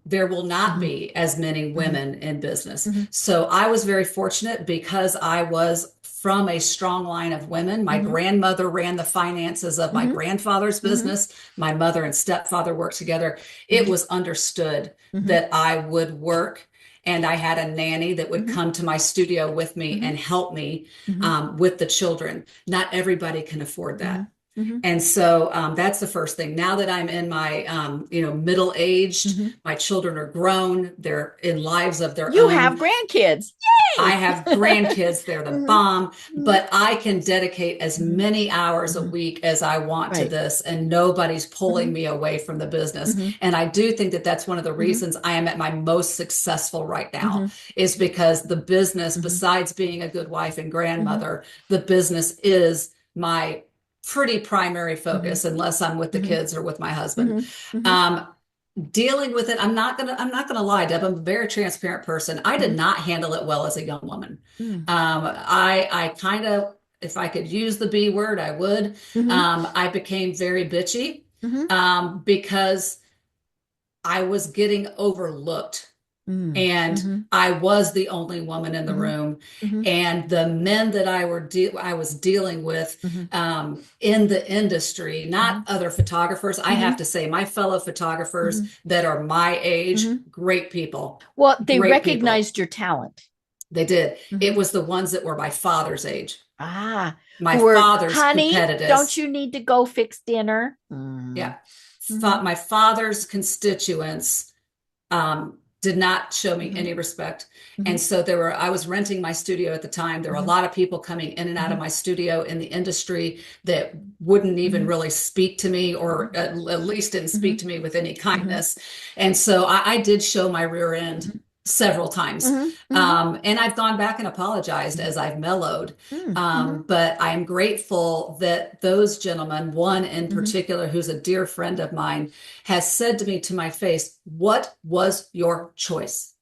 [SPEAKER 3] there will not
[SPEAKER 2] Mhm.
[SPEAKER 3] be as many
[SPEAKER 2] Mhm.
[SPEAKER 3] women in business.
[SPEAKER 2] Mhm.
[SPEAKER 3] So I was very fortunate because I was from a strong line of women. My
[SPEAKER 2] Mhm.
[SPEAKER 3] grandmother ran the finances of my
[SPEAKER 2] Mhm.
[SPEAKER 3] grandfather's
[SPEAKER 2] Mhm.
[SPEAKER 3] business. My mother and stepfather worked together. It
[SPEAKER 2] Mhm.
[SPEAKER 3] was understood
[SPEAKER 2] Mhm.
[SPEAKER 3] that I would work. And I had a nanny that would
[SPEAKER 2] Mhm.
[SPEAKER 3] come to my studio with me
[SPEAKER 2] Mhm.
[SPEAKER 3] and help me
[SPEAKER 2] Mhm.
[SPEAKER 3] with the children. Not everybody can afford
[SPEAKER 2] Mhm.
[SPEAKER 3] that.
[SPEAKER 2] Mm-hmm.
[SPEAKER 3] And so that's the first thing. Now that I'm in my, middle aged,
[SPEAKER 2] Mm-hmm.
[SPEAKER 3] my children are grown, they're in lives of their
[SPEAKER 2] You have
[SPEAKER 3] own.
[SPEAKER 2] grandkids.
[SPEAKER 3] I
[SPEAKER 2] Yay!
[SPEAKER 3] have grandkids, they're the
[SPEAKER 2] Mm-hmm.
[SPEAKER 3] bomb,
[SPEAKER 2] Mm-hmm.
[SPEAKER 3] but I can dedicate as
[SPEAKER 2] Mm-hmm.
[SPEAKER 3] many hours a
[SPEAKER 2] Mm-hmm.
[SPEAKER 3] week as I want to
[SPEAKER 2] Right.
[SPEAKER 3] this, and nobody's
[SPEAKER 2] Mm-hmm.
[SPEAKER 3] pulling me away from the business.
[SPEAKER 2] Mm-hmm.
[SPEAKER 3] And I do think that that's one of the
[SPEAKER 2] Mm-hmm.
[SPEAKER 3] reasons I am at my most successful right now,
[SPEAKER 2] Mm-hmm.
[SPEAKER 3] is because the business,
[SPEAKER 2] Mm-hmm.
[SPEAKER 3] besides being a good wife and
[SPEAKER 2] Mm-hmm.
[SPEAKER 3] grandmother, the business is my pretty primary
[SPEAKER 2] Mm-hmm.
[SPEAKER 3] focus, unless I'm with the
[SPEAKER 2] Mm-hmm.
[SPEAKER 3] kids or with my husband.
[SPEAKER 2] Mm-hmm.
[SPEAKER 3] Um, Dealing with it, I'm not gonna lie, Deb, I'm a very transparent person. I did
[SPEAKER 2] Mm-hmm.
[SPEAKER 3] not handle it well as a young woman.
[SPEAKER 2] Mm-hmm.
[SPEAKER 3] I kind of, if I could use the B word, I would.
[SPEAKER 2] Mm-hmm.
[SPEAKER 3] I became very bitchy,
[SPEAKER 2] Mm-hmm.
[SPEAKER 3] because I was getting overlooked, and
[SPEAKER 2] Mm-hmm.
[SPEAKER 3] I was the only woman in the
[SPEAKER 2] Mm-hmm.
[SPEAKER 3] room.
[SPEAKER 2] Mm-hmm.
[SPEAKER 3] And the men that I was dealing with
[SPEAKER 2] Mm-hmm.
[SPEAKER 3] in the industry,
[SPEAKER 2] Mm-hmm.
[SPEAKER 3] not other photographers. I
[SPEAKER 2] Mm-hmm.
[SPEAKER 3] have to say, my fellow photographers
[SPEAKER 2] Mm-hmm.
[SPEAKER 3] that are my age,
[SPEAKER 2] Mm-hmm.
[SPEAKER 3] great people,
[SPEAKER 2] Well, they
[SPEAKER 3] great people.
[SPEAKER 2] recognized your talent.
[SPEAKER 3] They did.
[SPEAKER 2] Mm-hmm.
[SPEAKER 3] It was the ones that were my father's age.
[SPEAKER 2] Ah,
[SPEAKER 3] My
[SPEAKER 2] who were,
[SPEAKER 3] father's
[SPEAKER 2] honey, don't
[SPEAKER 3] competitors.
[SPEAKER 2] you need to go fix dinner? Mm-hmm.
[SPEAKER 3] Yeah. My father's constituents did not show me
[SPEAKER 2] Mm-hmm.
[SPEAKER 3] any respect.
[SPEAKER 2] Mm-hmm.
[SPEAKER 3] And so I was renting my studio at the time. There were a
[SPEAKER 2] Mm-hmm.
[SPEAKER 3] lot of people coming in and out of
[SPEAKER 2] Mm-hmm.
[SPEAKER 3] my studio in the industry that wouldn't even
[SPEAKER 2] Mm-hmm.
[SPEAKER 3] really speak to me, or at least didn't
[SPEAKER 2] Mm-hmm.
[SPEAKER 3] speak to me with any
[SPEAKER 2] Mm-hmm.
[SPEAKER 3] kindness. And so I did show my rear end several times.
[SPEAKER 2] Mm-hmm. Mm-hmm.
[SPEAKER 3] And I've gone back and apologized as I've mellowed.
[SPEAKER 2] Mm-hmm.
[SPEAKER 3] But I am grateful that those gentlemen, one in
[SPEAKER 2] Mm-hmm.
[SPEAKER 3] particular, who's a dear friend of mine, has said to me to my face, "What was your choice?"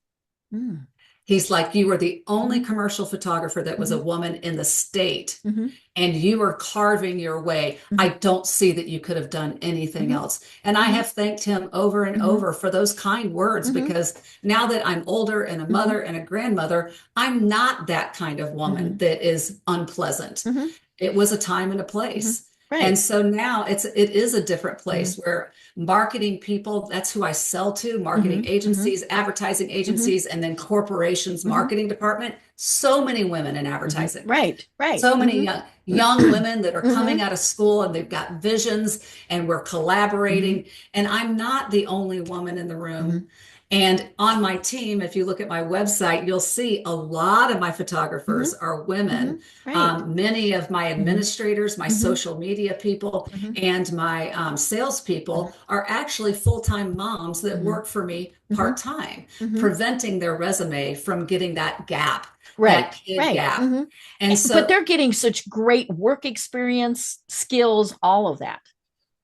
[SPEAKER 2] Mm-hmm.
[SPEAKER 3] He's like, "You were the only
[SPEAKER 2] Mm-hmm.
[SPEAKER 3] commercial photographer that was
[SPEAKER 2] Mm-hmm.
[SPEAKER 3] a woman in the state,
[SPEAKER 2] Mm-hmm.
[SPEAKER 3] and you were carving your way. I don't see that you could have done anything
[SPEAKER 2] Mm-hmm.
[SPEAKER 3] else." And I
[SPEAKER 2] Mm-hmm.
[SPEAKER 3] have thanked him over and
[SPEAKER 2] Mm-hmm.
[SPEAKER 3] over for those kind words,
[SPEAKER 2] Mm-hmm.
[SPEAKER 3] because now that I'm older and a
[SPEAKER 2] Mm-hmm.
[SPEAKER 3] mother and a grandmother, I'm not that kind of woman
[SPEAKER 2] Mm-hmm.
[SPEAKER 3] that is unpleasant.
[SPEAKER 2] Mm-hmm.
[SPEAKER 3] It was a time and a
[SPEAKER 2] Mm-hmm.
[SPEAKER 3] place. And
[SPEAKER 2] Right.
[SPEAKER 3] so now it is a different
[SPEAKER 2] Mm-hmm.
[SPEAKER 3] place where marketing people, that's who I sell to,
[SPEAKER 2] Mm-hmm.
[SPEAKER 3] marketing
[SPEAKER 2] Mm-hmm.
[SPEAKER 3] agencies, advertising
[SPEAKER 2] Mm-hmm.
[SPEAKER 3] agencies, and then corporations,
[SPEAKER 2] Mm-hmm.
[SPEAKER 3] marketing department. So many women in
[SPEAKER 2] Mm-hmm.
[SPEAKER 3] advertising.
[SPEAKER 2] Right. Right.
[SPEAKER 3] So many
[SPEAKER 2] Mm-hmm.
[SPEAKER 3] young women that are
[SPEAKER 2] Mm-hmm.
[SPEAKER 3] coming out of school, and they've got visions, and we're
[SPEAKER 2] Mm-hmm.
[SPEAKER 3] collaborating. And I'm not the only woman in the
[SPEAKER 2] Mm-hmm.
[SPEAKER 3] room. And on my team, if you look at my website, you'll see a lot of my
[SPEAKER 2] Mm-hmm.
[SPEAKER 3] photographers are
[SPEAKER 2] Mm-hmm.
[SPEAKER 3] women.
[SPEAKER 2] Right.
[SPEAKER 3] Many of my
[SPEAKER 2] Mm-hmm.
[SPEAKER 3] administrators, my
[SPEAKER 2] Mm-hmm.
[SPEAKER 3] social media people,
[SPEAKER 2] Mm-hmm.
[SPEAKER 3] and my salespeople are actually full-time moms that
[SPEAKER 2] Mm-hmm.
[SPEAKER 3] work for me
[SPEAKER 2] Mm-hmm.
[SPEAKER 3] part-time,
[SPEAKER 2] Mm-hmm.
[SPEAKER 3] preventing their resume from getting that gap, that
[SPEAKER 2] Right.
[SPEAKER 3] kid
[SPEAKER 2] Right.
[SPEAKER 3] gap.
[SPEAKER 2] Mm-hmm.
[SPEAKER 3] And
[SPEAKER 2] But
[SPEAKER 3] so,
[SPEAKER 2] they're getting such great work experience, skills, all of that.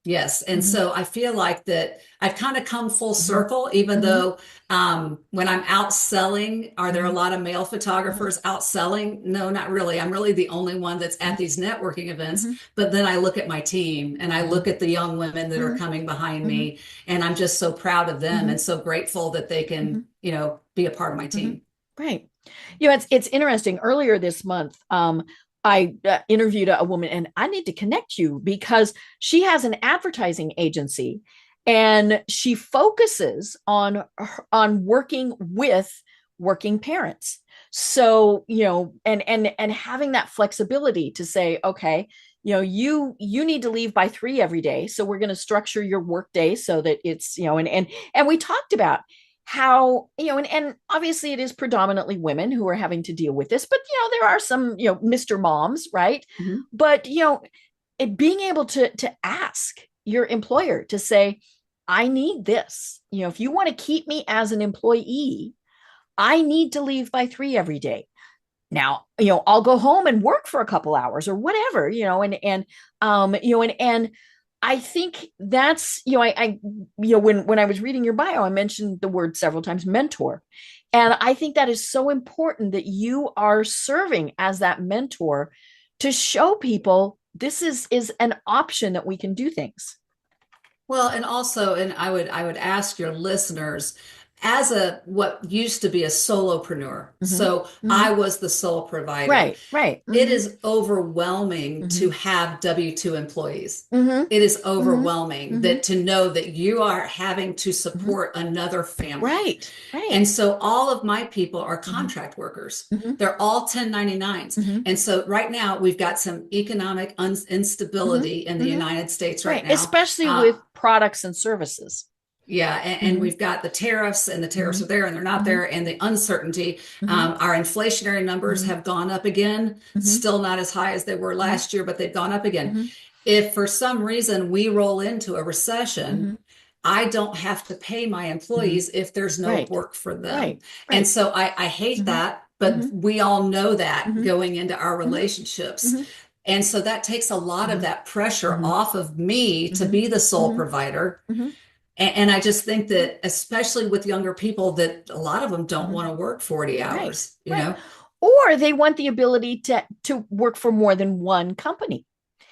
[SPEAKER 3] yes. And
[SPEAKER 2] Mm-hmm.
[SPEAKER 3] so I feel like that I've kind of come full
[SPEAKER 2] Mm-hmm.
[SPEAKER 3] circle, even
[SPEAKER 2] Mm-hmm.
[SPEAKER 3] though when I'm out selling, are there a
[SPEAKER 2] Mm-hmm.
[SPEAKER 3] lot of male photographers out selling? No, not really. I'm really the only one that's at these networking events.
[SPEAKER 2] Mm-hmm.
[SPEAKER 3] But then I look at my team, and I
[SPEAKER 2] Mm-hmm.
[SPEAKER 3] look at the young women that are
[SPEAKER 2] Mm-hmm.
[SPEAKER 3] coming behind
[SPEAKER 2] Mm-hmm.
[SPEAKER 3] me, and I'm just so proud of them
[SPEAKER 2] Mm-hmm.
[SPEAKER 3] and so grateful that they
[SPEAKER 2] Mm-hmm.
[SPEAKER 3] can, be a part of my
[SPEAKER 2] Mm-hmm.
[SPEAKER 3] team.
[SPEAKER 2] Right. It's interesting. Earlier this month, I interviewed a woman, and I need to connect you because she has an advertising agency, and she focuses on working with working parents. So, and having that flexibility to say, okay, you need to leave by 3 every day. So we're going to structure your work day so that it's, and we talked about how, and obviously it is predominantly women who are having to deal with this, but there are some, Mr. Moms, right?
[SPEAKER 3] Mhm.
[SPEAKER 2] But being able to ask your employer to say, I need this. If you want to keep me as an employee, I need to leave by 3 every day. Now, I'll go home and work for a couple hours or whatever, and I think that's, when I was reading your bio, I mentioned the word several times, mentor. And I think that is so important that you are serving as that mentor to show people this is an option that we can do things.
[SPEAKER 3] Well, and also, and I would ask your listeners, as a what used to be a solopreneur.
[SPEAKER 2] Mm-hmm.
[SPEAKER 3] So
[SPEAKER 2] Mm-hmm.
[SPEAKER 3] I was the sole provider.
[SPEAKER 2] Right, right.
[SPEAKER 3] It
[SPEAKER 2] Mm-hmm.
[SPEAKER 3] is overwhelming
[SPEAKER 2] Mm-hmm.
[SPEAKER 3] to have W-2 employees.
[SPEAKER 2] Mm-hmm.
[SPEAKER 3] It is
[SPEAKER 2] Mm-hmm.
[SPEAKER 3] overwhelming
[SPEAKER 2] Mm-hmm.
[SPEAKER 3] that to know that you are having to
[SPEAKER 2] Mm-hmm.
[SPEAKER 3] support another family.
[SPEAKER 2] Right, right.
[SPEAKER 3] And so all of my people are
[SPEAKER 2] Mm-hmm.
[SPEAKER 3] contract workers.
[SPEAKER 2] Mm-hmm.
[SPEAKER 3] They're all 1099s.
[SPEAKER 2] Mm-hmm.
[SPEAKER 3] And so right now we've got some economic
[SPEAKER 2] Mm-hmm.
[SPEAKER 3] instability in the
[SPEAKER 2] Mm-hmm.
[SPEAKER 3] United States right
[SPEAKER 2] Right,
[SPEAKER 3] now.
[SPEAKER 2] especially with products and services.
[SPEAKER 3] Yeah, and
[SPEAKER 2] Mm-hmm.
[SPEAKER 3] we've got the tariffs, and the tariffs
[SPEAKER 2] Mm-hmm.
[SPEAKER 3] are there and they're not
[SPEAKER 2] Mm-hmm.
[SPEAKER 3] there, and the uncertainty.
[SPEAKER 2] Mm-hmm.
[SPEAKER 3] Our inflationary numbers
[SPEAKER 2] Mm-hmm.
[SPEAKER 3] have gone up again,
[SPEAKER 2] Mm-hmm.
[SPEAKER 3] still not as high as they were last year, but they've gone up again.
[SPEAKER 2] Mm-hmm.
[SPEAKER 3] If for some reason we roll into a recession,
[SPEAKER 2] Mm-hmm.
[SPEAKER 3] I don't have to pay my
[SPEAKER 2] Mm-hmm.
[SPEAKER 3] employees if there's no
[SPEAKER 2] Right,
[SPEAKER 3] work for them.
[SPEAKER 2] right,
[SPEAKER 3] And
[SPEAKER 2] right.
[SPEAKER 3] so I hate
[SPEAKER 2] Mm-hmm.
[SPEAKER 3] that, but
[SPEAKER 2] Mm-hmm.
[SPEAKER 3] we all know that
[SPEAKER 2] Mm-hmm.
[SPEAKER 3] going into our
[SPEAKER 2] Mm-hmm.
[SPEAKER 3] relationships.
[SPEAKER 2] Mm-hmm.
[SPEAKER 3] And so that takes a lot of
[SPEAKER 2] Mm-hmm.
[SPEAKER 3] that pressure
[SPEAKER 2] Mm-hmm.
[SPEAKER 3] off of me to
[SPEAKER 2] Mm-hmm.
[SPEAKER 3] be the sole
[SPEAKER 2] Mm-hmm.
[SPEAKER 3] provider.
[SPEAKER 2] Mm-hmm.
[SPEAKER 3] And I just think that, especially with younger people, that a lot of them don't
[SPEAKER 2] Mm-hmm.
[SPEAKER 3] want to work 40
[SPEAKER 2] Right,
[SPEAKER 3] hours, you
[SPEAKER 2] right.
[SPEAKER 3] know?
[SPEAKER 2] Or they want the ability to work for more than one company.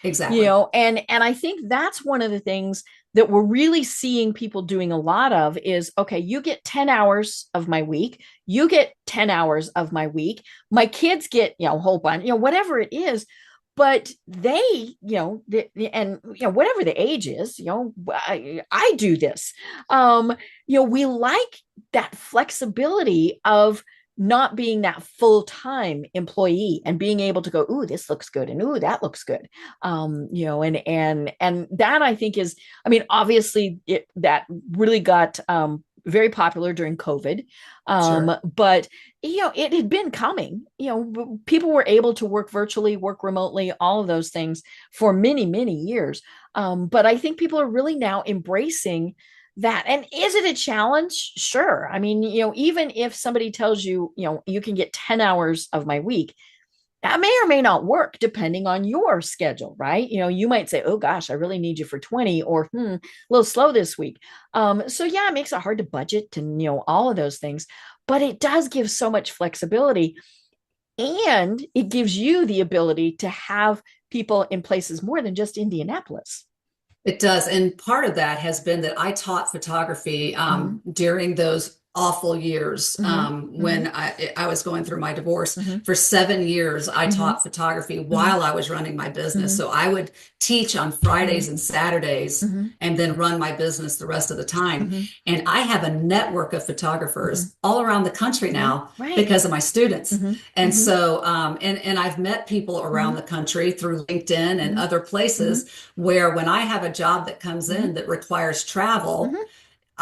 [SPEAKER 3] Exactly.
[SPEAKER 2] And I think that's one of the things that we're really seeing people doing a lot of is, okay, you get 10 hours of my week, you get 10 hours of my week, my kids get, a whole bunch, whatever it is, but they, and whatever the age is, I do this. We like that flexibility of not being that full-time employee and being able to go, ooh, this looks good, and ooh, that looks good. And that, I think, is, I mean, obviously that really got very popular during COVID.
[SPEAKER 3] Sure.
[SPEAKER 2] But it had been coming. People were able to work virtually, work remotely, all of those things for many, many years. But I think people are really now embracing that. And is it a challenge? Sure. I mean, even if somebody tells you, you can get 10 hours of my week, that may or may not work depending on your schedule, right? You might say, oh gosh, I really need you for 20, or a little slow this week. So yeah, it makes it hard to budget and, all of those things, but it does give so much flexibility, and it gives you the ability to have people in places more than just Indianapolis.
[SPEAKER 3] It does. And part of that has been that I taught photography
[SPEAKER 2] Mm-hmm.
[SPEAKER 3] during those awful years
[SPEAKER 2] Mm-hmm.
[SPEAKER 3] when I was going through my divorce.
[SPEAKER 2] Mm-hmm.
[SPEAKER 3] For 7 years, I
[SPEAKER 2] Mm-hmm.
[SPEAKER 3] taught photography
[SPEAKER 2] Mm-hmm.
[SPEAKER 3] while I was running my business.
[SPEAKER 2] Mm-hmm.
[SPEAKER 3] So I would teach on
[SPEAKER 2] Mm-hmm.
[SPEAKER 3] Fridays and Saturdays
[SPEAKER 2] Mm-hmm.
[SPEAKER 3] and then run my business the rest of the time.
[SPEAKER 2] Mm-hmm.
[SPEAKER 3] And I have a network of
[SPEAKER 2] Mm-hmm.
[SPEAKER 3] photographers all around the country
[SPEAKER 2] Mm-hmm.
[SPEAKER 3] now
[SPEAKER 2] Right.
[SPEAKER 3] because of my students.
[SPEAKER 2] Mm-hmm.
[SPEAKER 3] And
[SPEAKER 2] Mm-hmm.
[SPEAKER 3] so, and I've met people around the country through LinkedIn and
[SPEAKER 2] Mm-hmm.
[SPEAKER 3] other
[SPEAKER 2] Mm-hmm.
[SPEAKER 3] places where when I have a job that comes
[SPEAKER 2] Mm-hmm.
[SPEAKER 3] in that requires travel,
[SPEAKER 2] Mm-hmm.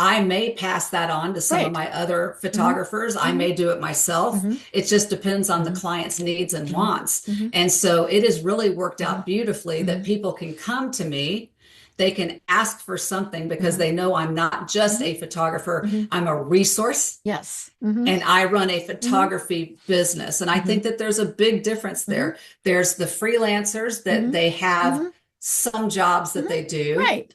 [SPEAKER 3] I may pass that on to some of
[SPEAKER 2] Right.
[SPEAKER 3] my other
[SPEAKER 2] Mm-hmm.
[SPEAKER 3] photographers. I
[SPEAKER 2] Mm-hmm.
[SPEAKER 3] may do it myself.
[SPEAKER 2] Mm-hmm.
[SPEAKER 3] It just depends on the
[SPEAKER 2] Mm-hmm.
[SPEAKER 3] client's needs and
[SPEAKER 2] Mm-hmm.
[SPEAKER 3] wants.
[SPEAKER 2] Mm-hmm.
[SPEAKER 3] And so it has really worked
[SPEAKER 2] Mm-hmm.
[SPEAKER 3] out beautifully that people can come to me. They can ask for something because
[SPEAKER 2] Mm-hmm.
[SPEAKER 3] they know I'm not just
[SPEAKER 2] Mm-hmm.
[SPEAKER 3] a photographer.
[SPEAKER 2] Mm-hmm.
[SPEAKER 3] I'm a resource,
[SPEAKER 2] Yes. Mm-hmm.
[SPEAKER 3] and I run a
[SPEAKER 2] Mm-hmm.
[SPEAKER 3] photography business. And I
[SPEAKER 2] Mm-hmm.
[SPEAKER 3] think that there's a big difference
[SPEAKER 2] Mm-hmm.
[SPEAKER 3] there. There's the freelancers that
[SPEAKER 2] Mm-hmm.
[SPEAKER 3] they have
[SPEAKER 2] Mm-hmm.
[SPEAKER 3] some jobs that
[SPEAKER 2] Mm-hmm.
[SPEAKER 3] they do.
[SPEAKER 2] Right.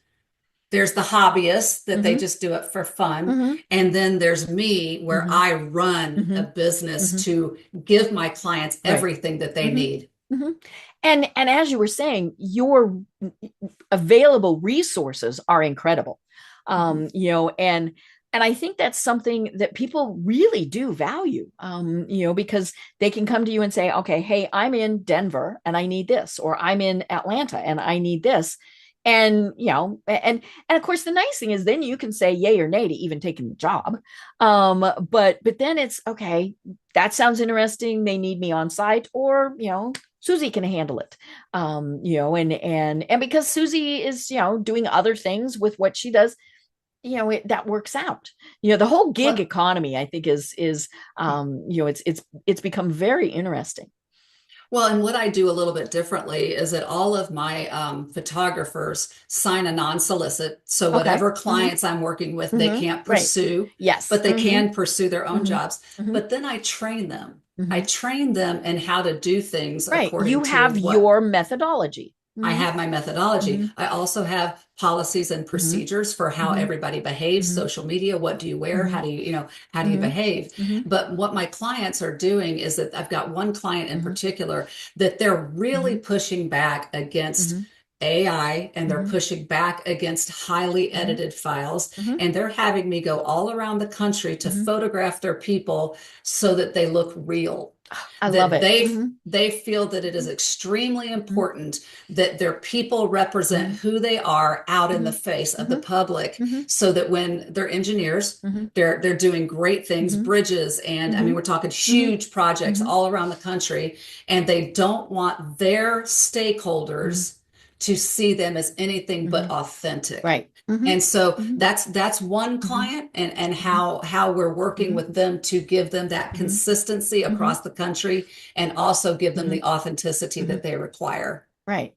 [SPEAKER 3] There's the hobbyists that they
[SPEAKER 2] Mm-hmm.
[SPEAKER 3] just do it for fun.
[SPEAKER 2] Mm-hmm.
[SPEAKER 3] And then there's me, where
[SPEAKER 2] Mm-hmm.
[SPEAKER 3] I run
[SPEAKER 2] Mm-hmm.
[SPEAKER 3] a business
[SPEAKER 2] Mm-hmm.
[SPEAKER 3] to give my clients
[SPEAKER 2] Right.
[SPEAKER 3] everything that they
[SPEAKER 2] Mm-hmm.
[SPEAKER 3] need.
[SPEAKER 2] Mm-hmm. And as you were saying, your available resources are incredible.
[SPEAKER 3] Mhm.
[SPEAKER 2] And I think that's something that people really do value, because they can come to you and say, okay, hey, I'm in Denver and I need this, or I'm in Atlanta and I need this. And of course, the nice thing is then you can say yay or nay to even taking the job. But then it's okay, that sounds interesting. They need me on site, or, Susie can handle it. And because Susie is, doing other things with what she does, that works out. The whole gig
[SPEAKER 3] Well,
[SPEAKER 2] economy, I think, is it's become very interesting.
[SPEAKER 3] Well, and what I do a little bit differently is that all of my photographers sign a non-solicit. So
[SPEAKER 2] Okay.
[SPEAKER 3] whatever
[SPEAKER 2] Mm-hmm.
[SPEAKER 3] clients I'm working with, they
[SPEAKER 2] Mm-hmm.
[SPEAKER 3] can't
[SPEAKER 2] Right.
[SPEAKER 3] pursue,
[SPEAKER 2] Yes.
[SPEAKER 3] but they
[SPEAKER 2] Mm-hmm.
[SPEAKER 3] can pursue their own
[SPEAKER 2] Mm-hmm.
[SPEAKER 3] jobs.
[SPEAKER 2] Mm-hmm.
[SPEAKER 3] But then I train them. I
[SPEAKER 2] Mm-hmm.
[SPEAKER 3] train them in how to do things
[SPEAKER 2] Right.
[SPEAKER 3] according
[SPEAKER 2] You
[SPEAKER 3] to
[SPEAKER 2] have
[SPEAKER 3] what
[SPEAKER 2] your methodology.
[SPEAKER 3] I
[SPEAKER 2] Mm-hmm.
[SPEAKER 3] have. My methodology.
[SPEAKER 2] Mm-hmm.
[SPEAKER 3] I also have policies and
[SPEAKER 2] Mm-hmm.
[SPEAKER 3] procedures for how
[SPEAKER 2] Mm-hmm.
[SPEAKER 3] everybody behaves,
[SPEAKER 2] Mm-hmm.
[SPEAKER 3] social media, what do you wear?
[SPEAKER 2] Mm-hmm.
[SPEAKER 3] How do how do you
[SPEAKER 2] Mm-hmm.
[SPEAKER 3] behave?
[SPEAKER 2] Mm-hmm.
[SPEAKER 3] But what my clients are doing is that I've got one client in
[SPEAKER 2] Mm-hmm.
[SPEAKER 3] particular that they're really
[SPEAKER 2] Mm-hmm.
[SPEAKER 3] pushing back against
[SPEAKER 2] Mm-hmm.
[SPEAKER 3] AI and they're
[SPEAKER 2] Mhm.
[SPEAKER 3] pushing back against highly
[SPEAKER 2] Mhm.
[SPEAKER 3] edited files.
[SPEAKER 2] Mhm.
[SPEAKER 3] And they're having me go all around the country to
[SPEAKER 2] Mhm.
[SPEAKER 3] photograph their people so that they look real.
[SPEAKER 2] I love
[SPEAKER 3] That
[SPEAKER 2] it. Mhm.
[SPEAKER 3] they feel that it is extremely important that their people represent
[SPEAKER 2] Mhm.
[SPEAKER 3] who they are out in the
[SPEAKER 2] Mhm.
[SPEAKER 3] face of the
[SPEAKER 2] Mhm.
[SPEAKER 3] public,
[SPEAKER 2] Mhm.
[SPEAKER 3] so that when they're engineers,
[SPEAKER 2] Mhm.
[SPEAKER 3] they're doing great things,
[SPEAKER 2] Mhm.
[SPEAKER 3] bridges, and I mean
[SPEAKER 2] Mhm.
[SPEAKER 3] we're talking
[SPEAKER 2] Mhm.
[SPEAKER 3] huge projects
[SPEAKER 2] Mhm.
[SPEAKER 3] all around the country, and they don't want their
[SPEAKER 2] Mhm.
[SPEAKER 3] stakeholders to see them as anything but
[SPEAKER 2] Mhm.
[SPEAKER 3] authentic.
[SPEAKER 2] Right. Mhm.
[SPEAKER 3] And so
[SPEAKER 2] Mhm.
[SPEAKER 3] that's one
[SPEAKER 2] Mhm.
[SPEAKER 3] client, and
[SPEAKER 2] Mhm.
[SPEAKER 3] how we're working
[SPEAKER 2] Mhm.
[SPEAKER 3] with them to give them that
[SPEAKER 2] Mhm.
[SPEAKER 3] consistency
[SPEAKER 2] Mhm.
[SPEAKER 3] across the country and also give them
[SPEAKER 2] Mhm.
[SPEAKER 3] the authenticity that
[SPEAKER 2] Mhm.
[SPEAKER 3] they require.
[SPEAKER 2] Right.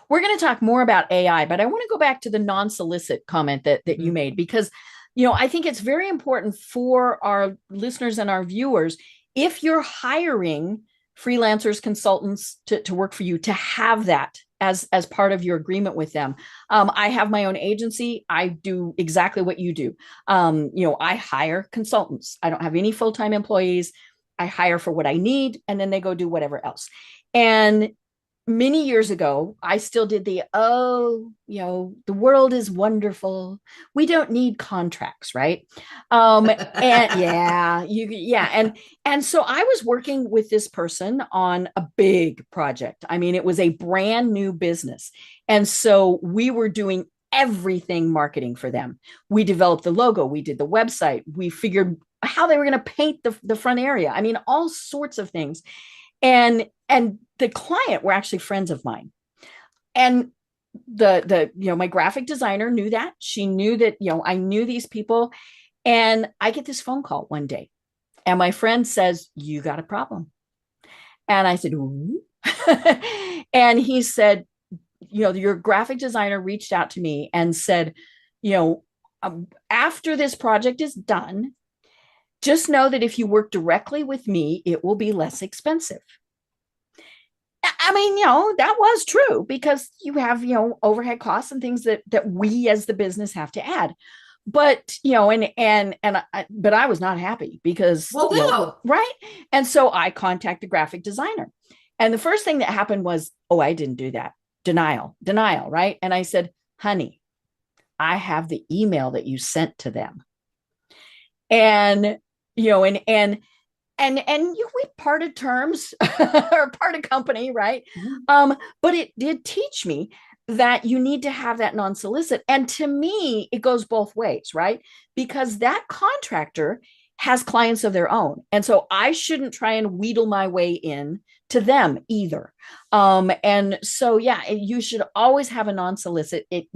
[SPEAKER 2] We're going to talk more about AI, but I want to go back to the non-solicit comment that you
[SPEAKER 3] Mhm.
[SPEAKER 2] made, because I think it's very important for our listeners and our viewers, if you're hiring freelancers, consultants to work for you, to have that as part of your agreement with them. I have my own agency. I do exactly what you do. I hire consultants. I don't have any full-time employees. I hire for what I need, and then they go do whatever else. And many years ago, I still did the world is wonderful. We don't need contracts, right? And and so I was working with this person on a big project. I mean, it was a brand new business. And so we were doing everything marketing for them. We developed the logo, we did the website, we figured how they were going to paint the front area. I mean, all sorts of things. And the client were actually friends of mine. And the my graphic designer knew that. She knew that I knew these people. And I get this phone call one day, and my friend says, "You got a problem." And I said, "Ooh." And he said, "Your graphic designer reached out to me and said, you know after this project is done, just know that if you work directly with me, it will be less expensive." I mean, that was true, because you have, overhead costs and things that we as the business have to add. But, but I was not happy, because,
[SPEAKER 3] Well, no.
[SPEAKER 2] right. And so I contact the graphic designer. And the first thing that happened was, "Oh, I didn't do that." Denial. Right. And I said, "Honey, I have the email that you sent to them." And, we parted terms or parted company, right?
[SPEAKER 3] Mhm.
[SPEAKER 2] But it did teach me that you need to have that non-solicit. And to me, it goes both ways, right? Because that contractor has clients of their own. And so I shouldn't try and wheedle my way in to them either. And so, yeah, you should always have a non-solicit. It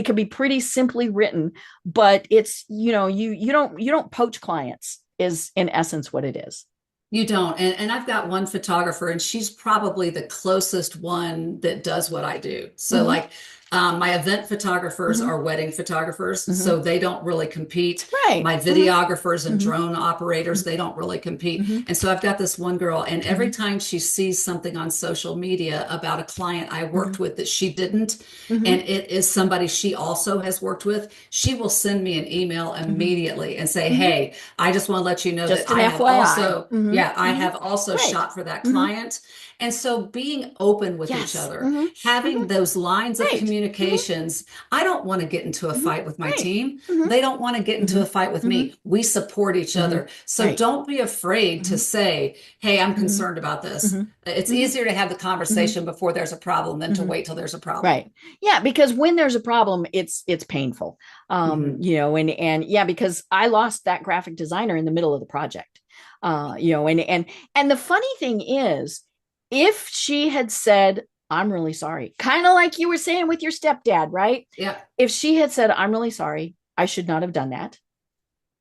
[SPEAKER 2] can be pretty simply written, but it's, you don't poach clients, is in essence what it is.
[SPEAKER 3] You don't. And I've got one photographer, and she's probably the closest one that does what I do. So,
[SPEAKER 2] Mm-hmm.
[SPEAKER 3] like, my event photographers
[SPEAKER 2] Mm-hmm.
[SPEAKER 3] are wedding photographers,
[SPEAKER 2] Mm-hmm.
[SPEAKER 3] so they don't really compete.
[SPEAKER 2] Right.
[SPEAKER 3] My
[SPEAKER 2] Mm-hmm.
[SPEAKER 3] videographers and
[SPEAKER 2] Mm-hmm.
[SPEAKER 3] drone operators, they don't really compete.
[SPEAKER 2] Mm-hmm.
[SPEAKER 3] And so I've got this one girl, and every
[SPEAKER 2] Mm-hmm.
[SPEAKER 3] time she sees something on social media about a client I
[SPEAKER 2] Mm-hmm.
[SPEAKER 3] worked with that she didn't,
[SPEAKER 2] Mm-hmm.
[SPEAKER 3] and it is somebody she also has worked with, she will send me an email
[SPEAKER 2] Mm-hmm.
[SPEAKER 3] immediately and say,
[SPEAKER 2] Mm-hmm.
[SPEAKER 3] "Hey, I just want to let you know that
[SPEAKER 2] Just an
[SPEAKER 3] I have
[SPEAKER 2] FYI.
[SPEAKER 3] also,
[SPEAKER 2] Mm-hmm.
[SPEAKER 3] yeah, I
[SPEAKER 2] Mm-hmm.
[SPEAKER 3] have also
[SPEAKER 2] Great.
[SPEAKER 3] shot for that
[SPEAKER 2] Mm-hmm.
[SPEAKER 3] client." And so being open with each
[SPEAKER 2] Yes.
[SPEAKER 3] other,
[SPEAKER 2] Mm-hmm. Mm-hmm.
[SPEAKER 3] having those lines of
[SPEAKER 2] Right. Mm-hmm.
[SPEAKER 3] communications. I don't want to get into a
[SPEAKER 2] Mm-hmm.
[SPEAKER 3] fight with my
[SPEAKER 2] Right.
[SPEAKER 3] team.
[SPEAKER 2] Mm-hmm.
[SPEAKER 3] They don't want to get into
[SPEAKER 2] Mm-hmm.
[SPEAKER 3] a fight with
[SPEAKER 2] Mm-hmm.
[SPEAKER 3] me. We support each
[SPEAKER 2] Mm-hmm.
[SPEAKER 3] other. So
[SPEAKER 2] Right.
[SPEAKER 3] don't be afraid to
[SPEAKER 2] Mm-hmm.
[SPEAKER 3] say, "Hey, I'm
[SPEAKER 2] Mm-hmm.
[SPEAKER 3] concerned about this."
[SPEAKER 2] Mm-hmm.
[SPEAKER 3] It's
[SPEAKER 2] Mm-hmm.
[SPEAKER 3] easier to have the
[SPEAKER 2] Mm-hmm.
[SPEAKER 3] conversation before there's a problem than to
[SPEAKER 2] Mm-hmm.
[SPEAKER 3] wait till there's a problem.
[SPEAKER 2] Right. Yeah, because when there's a problem, it's painful.
[SPEAKER 3] Mhm.
[SPEAKER 2] And yeah, because I lost that graphic designer in the middle of the project. And the funny thing is, if she had said, "I'm really sorry," kind of like you were saying with your stepdad, right?
[SPEAKER 3] Yeah.
[SPEAKER 2] If she had said, "I'm really sorry, I should not have done that,"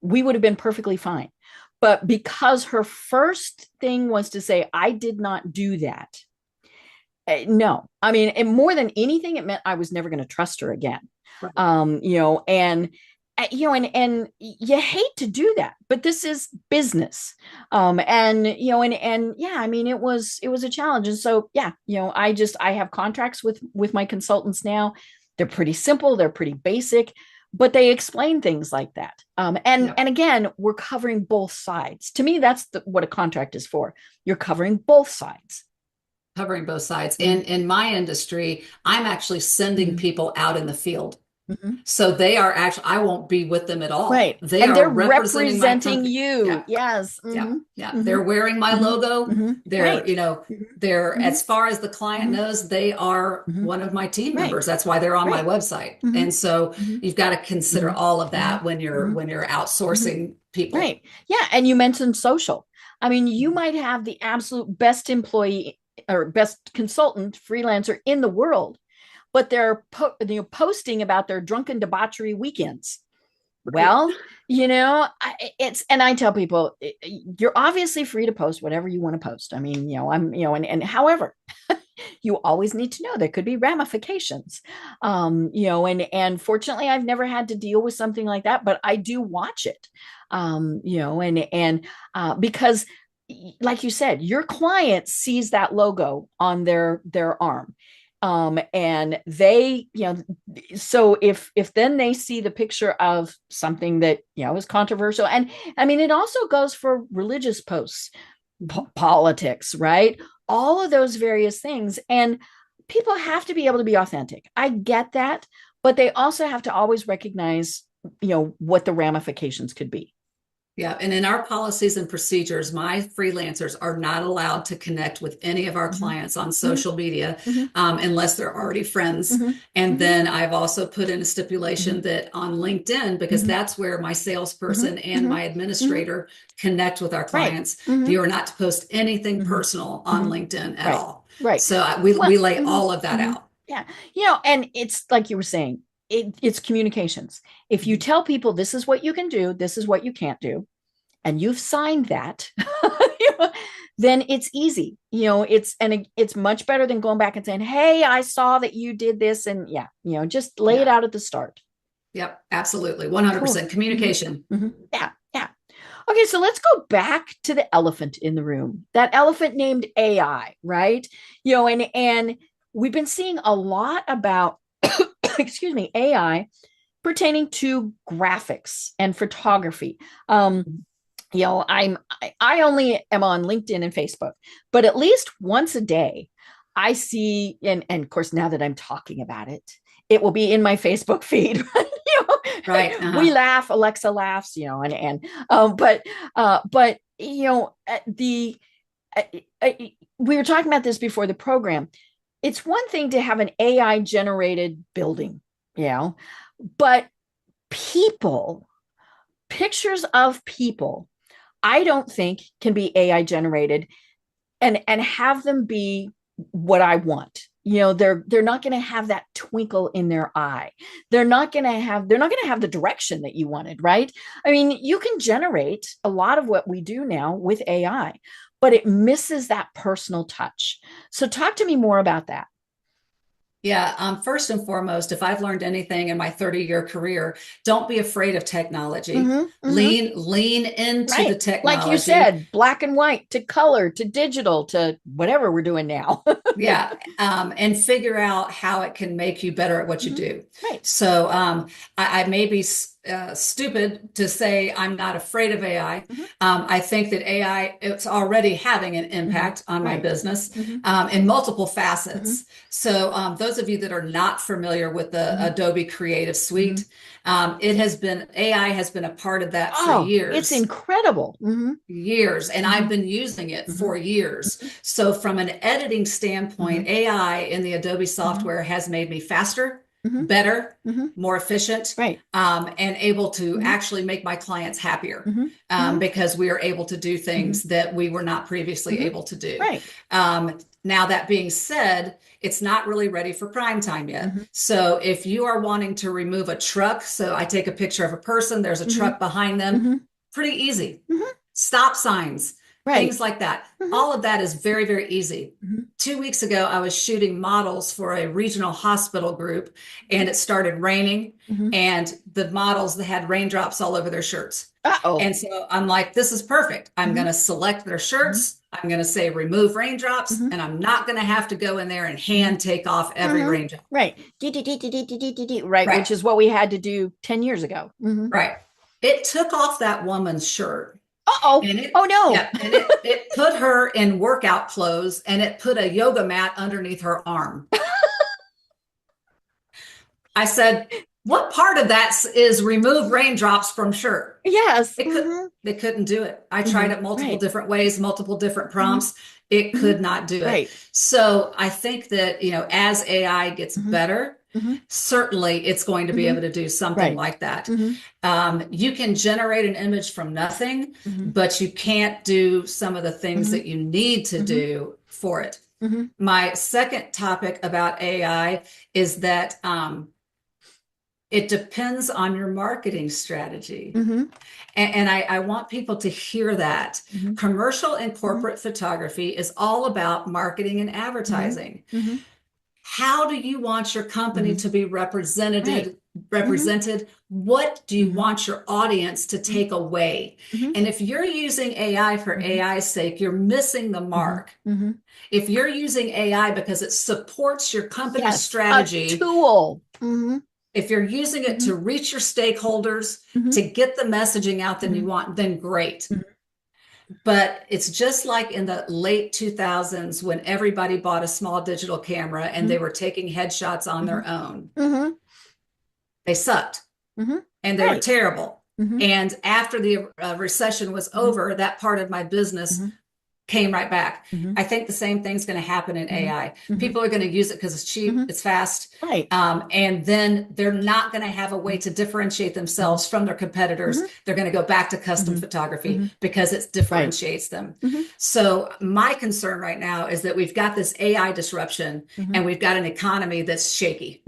[SPEAKER 2] we would have been perfectly fine. But because her first thing was to say, "I did not do that," no, I mean, and more than anything, it meant I was never going to trust her again.
[SPEAKER 3] Right.
[SPEAKER 2] And you hate to do that, but this is business. And yeah, I mean, it was a challenge. And so, yeah, I have contracts with my consultants now. They're pretty simple, they're pretty basic, but they explain things like that. And
[SPEAKER 3] Yeah.
[SPEAKER 2] and again, we're covering both sides. To me, that's what a contract is for. You're covering both sides.
[SPEAKER 3] covering both sides. In my industry, I'm actually sending people out in the field. So they are actually, I won't be with them at all.
[SPEAKER 2] Right.
[SPEAKER 3] They
[SPEAKER 2] and
[SPEAKER 3] are
[SPEAKER 2] they're
[SPEAKER 3] representing my
[SPEAKER 2] representing
[SPEAKER 3] company.
[SPEAKER 2] you.
[SPEAKER 3] Yeah.
[SPEAKER 2] Yes.
[SPEAKER 3] Yeah. They're wearing my logo. They're,
[SPEAKER 2] Right.
[SPEAKER 3] they're, as far as the client knows, they are one of my team
[SPEAKER 2] Right.
[SPEAKER 3] members. That's why they're on my
[SPEAKER 2] Right.
[SPEAKER 3] website. And so you've got to consider all of that when you're outsourcing people.
[SPEAKER 2] Right. Yeah. And you mentioned social. I mean, you might have the absolute best employee or best consultant freelancer in the world, but they're posting about their drunken debauchery weekends. Well, and I tell people, you're obviously free to post whatever you want to post. I mean, and however, you always need to know there could be ramifications. And fortunately, I've never had to deal with something like that, but I do watch it. Because like you said, your client sees that logo on their arm. And they, so if then they see the picture of something that, is controversial, and I mean, it also goes for religious posts, politics, right? All of those various things. And people have to be able to be authentic. I get that, but they also have to always recognize, what the ramifications could be.
[SPEAKER 3] Yeah. And in our policies and procedures, my freelancers are not allowed to connect with any of our clients on social media unless they're already friends. And then I've also put in a stipulation that on LinkedIn, because that's where my salesperson and my administrator connect with our clients, you are not to post anything personal on LinkedIn at all.
[SPEAKER 2] Right.
[SPEAKER 3] So we lay all of that out.
[SPEAKER 2] Yeah. And it's like you were saying, it's communications. If you tell people this is what you can do, this is what you can't do, and you've signed that, then it's easy. It's much better than going back and saying, hey, I saw that you did this. And just lay it out at the start.
[SPEAKER 3] Yep, absolutely. 100% cool. Communication.
[SPEAKER 2] Yeah. Okay, so let's go back to the elephant in the room, that elephant named AI, right? And we've been seeing a lot about AI pertaining to graphics and photography. I only am on LinkedIn and Facebook, but at least once a day I see, and of course, now that I'm talking about it, it will be in my Facebook feed. Right. We laugh, Alexa laughs, but we were talking about this before the program. It's one thing to have an AI generated building, but pictures of people, I don't think can be AI generated and have them be what I want. They're not going to have that twinkle in their eye. They're not going to have the direction that you wanted, right? I mean, you can generate a lot of what we do now with AI, but it misses that personal touch. So talk to me more about that.
[SPEAKER 3] Yeah. First and foremost, if I've learned anything in my 30-year career, don't be afraid of technology. Lean into the technology.
[SPEAKER 2] Like you said, black and white to color to digital to whatever we're doing now.
[SPEAKER 3] Yeah. And figure out how it can make you better at what you do.
[SPEAKER 2] Right.
[SPEAKER 3] So I may be stupid to say I'm not afraid of AI. I think that AI, it's already having an impact on my business in multiple facets. So those of you that are not familiar with the Adobe Creative Suite, AI has been a part of that for years.
[SPEAKER 2] It's incredible.
[SPEAKER 3] Years. And I've been using it for years. So from an editing standpoint, AI in the Adobe software has made me faster, better, more efficient, and able to actually make my clients happier because we are able to do things that we were not previously able to do. Now, that being said, it's not really ready for prime time yet. So if you are wanting to remove a truck, so I take a picture of a person, there's a truck behind them, pretty easy. Stop signs. Things like that. All of that is very, very easy. 2 weeks ago, I was shooting models for a regional hospital group, and it started raining, and the models, they had raindrops all over their shirts. And so I'm like, this is perfect. I'm going to select their shirts. I'm going to say remove raindrops, and I'm not going to have to go in there and hand take off every raindrop.
[SPEAKER 2] Right. Which is what we had to do 10 years ago.
[SPEAKER 3] Right. It took off that woman's shirt.
[SPEAKER 2] Uh-oh. Oh no.
[SPEAKER 3] Yeah, and it put her in workout clothes and it put a yoga mat underneath her arm. I said, what part of that is remove raindrops from shirt?
[SPEAKER 2] Yes.
[SPEAKER 3] They couldn't do it. I tried it multiple different ways, multiple different prompts. It could not do it.
[SPEAKER 2] Right.
[SPEAKER 3] So I think that, as AI gets better, certainly it's going to be able to do something like that. You can generate an image from nothing, but you can't do some of the things that you need to do for it. My second topic about AI is that it depends on your marketing strategy. And I want people to hear that. Commercial and corporate photography is all about marketing and advertising. How do you want your company to be represented? What do you want your audience to take away? And if you're using AI for AI's sake, you're missing the mark. If you're using AI because it supports your company's strategy,
[SPEAKER 2] a tool.
[SPEAKER 3] if you're using it to reach your stakeholders, to get the messaging out that you want, then great. But it's just like in the late 2000s when everybody bought a small digital camera and they were taking headshots on their own. They sucked and they were terrible. And after the recession was over, that part of my business came right back. I think the same thing's going to happen in AI. People are going to use it because it's cheap, it's fast. And then they're not going to have a way to differentiate themselves from their competitors. They're going to go back to custom photography because it differentiates them. So my concern right now is that we've got this AI disruption and we've got an economy that's shaky,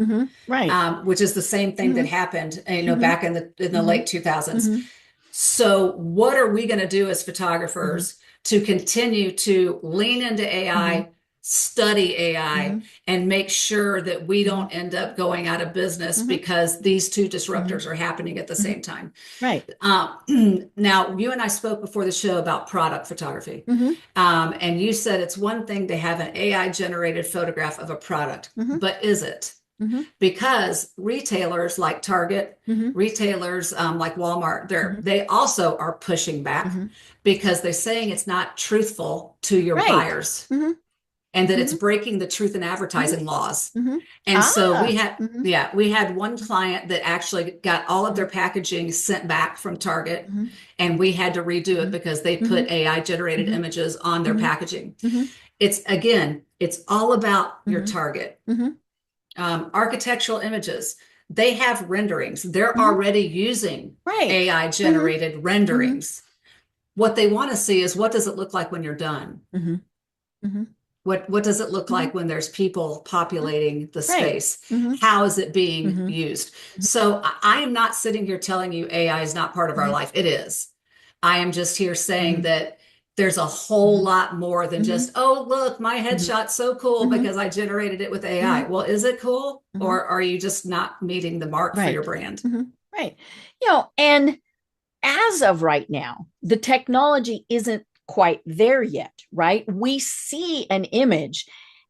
[SPEAKER 3] which is the same thing that happened, back in the late 2000s. So what are we going to do as photographers to continue to lean into AI, study AI, and make sure that we don't end up going out of business because these two disruptors are happening at the same time. Now, you and I spoke before the show about product photography. And you said it's one thing to have an AI-generated photograph of a product, but is it? Because retailers like Target, retailers like Walmart, they also are pushing back because they're saying it's not truthful to your buyers and that it's breaking the truth in advertising laws. And so we had one client that actually got all of their packaging sent back from Target and we had to redo it because they put AI generated images on their packaging. It's all about your target. Architectural images, they have renderings. They're already using AI generated renderings. What they want to see is, what does it look like when you're done? What does it look like when there's people populating the space? How is it being used? So I am not sitting here telling you AI is not part of our life. It is. I am just here saying that there's a whole lot more than just, oh, look, my headshot's so cool because I generated it with AI. Well, is it cool? Or are you just not meeting the mark for your brand?
[SPEAKER 2] And as of right now, the technology isn't quite there yet, right? We see an image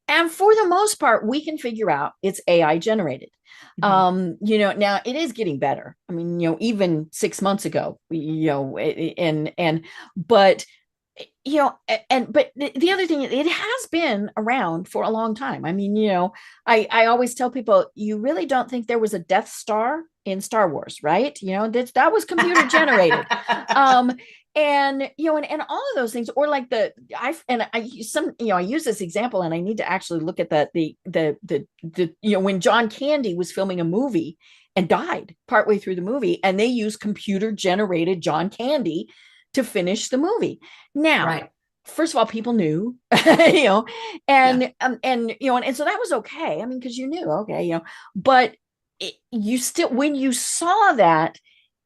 [SPEAKER 2] and for the most part, we can figure out it's AI generated. Now it is getting better. I mean, even 6 months ago, but the other thing, it has been around for a long time. I mean, I always tell people, you really don't think there was a Death Star in Star Wars, right? That was computer generated. And all of those things, or like I use this example, and I need to actually look at the when John Candy was filming a movie and died partway through the movie, and they used computer generated John Candy to finish the movie. Now, first of all, people knew, and so that was okay. I mean, because you knew, but when you saw that,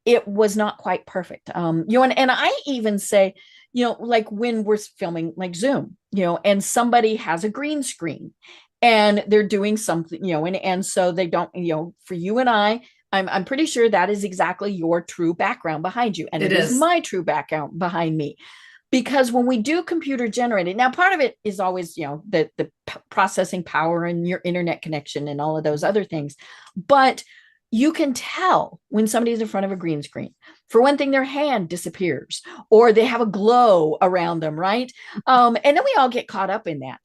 [SPEAKER 2] it was not quite perfect. And I even say, like when we're filming like Zoom, and somebody has a green screen and they're doing something, and so they don't, for you and I'm pretty sure that is exactly your true background behind you. And it is my true background behind me. Because when we do computer generated, now part of it is always, the processing power and your internet connection and all of those other things. But, you can tell when somebody's in front of a green screen. For one thing, their hand disappears or they have a glow around them, right? And then we all get caught up in that,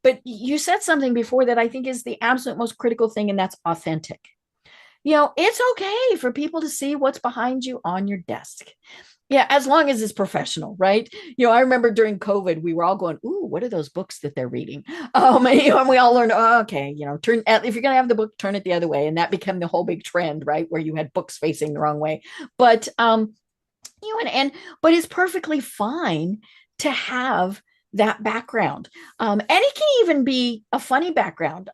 [SPEAKER 2] but you said something before that I think is the absolute most critical thing, and that's authentic. It's okay for people to see what's behind you on your desk. Yeah, as long as it's professional, right? I remember during COVID, we were all going, "Ooh, what are those books that they're reading?" And we all learned, oh, okay, turn if you're gonna have the book, turn it the other way, and that became the whole big trend, right? Where you had books facing the wrong way. But but it's perfectly fine to have that background, and it can even be a funny background,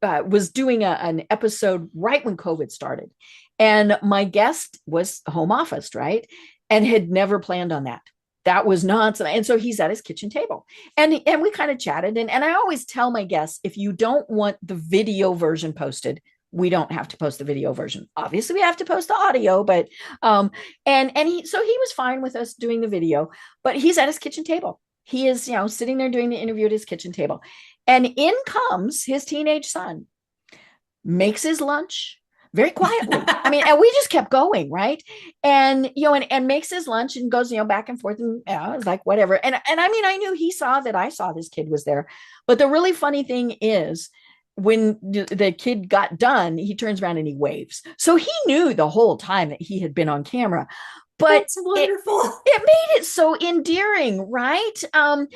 [SPEAKER 2] I was doing an episode right when COVID started, and my guest was home office, right? And had never planned on that. That was nonsense. And so he's at his kitchen table, and we kind of chatted. And I always tell my guests, if you don't want the video version posted, we don't have to post the video version. Obviously, we have to post the audio, but and he was fine with us doing the video, but he's at his kitchen table. He is, sitting there doing the interview at his kitchen table. And in comes his teenage son, makes his lunch very quietly. And we just kept going, right? And makes his lunch and goes, back and forth, and I was like, whatever. And I knew he saw that I saw this kid was there. But the really funny thing is, when the kid got done, he turns around and he waves. So he knew the whole time that he had been on camera. But
[SPEAKER 3] that's wonderful.
[SPEAKER 2] It made it so endearing, right? And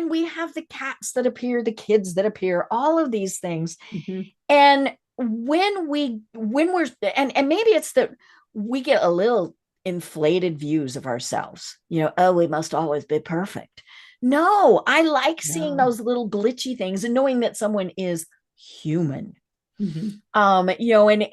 [SPEAKER 2] we have the cats that appear, the kids that appear, all of these things. Mm-hmm. And when we're and maybe it's that we get a little inflated views of ourselves. Oh, we must always be perfect. No, I like seeing those little glitchy things and knowing that someone is human. Mm-hmm.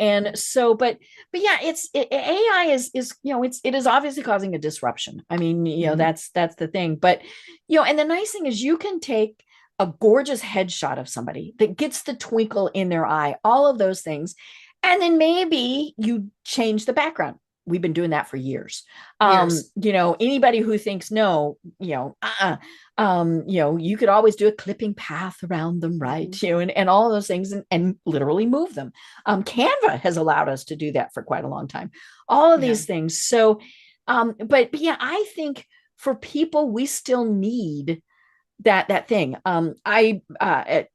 [SPEAKER 2] And so, but yeah, AI is it is obviously causing a disruption. Mm-hmm. that's the thing. But and the nice thing is you can take a gorgeous headshot of somebody that gets the twinkle in their eye, all of those things, and then maybe you change the background. We've been doing that for years. Anybody who thinks no, you could always do a clipping path around them, right? Mm-hmm. And all of those things, and literally move them. Canva has allowed us to do that for quite a long time. All of these things. So, but yeah, I think for people, we still need that thing. I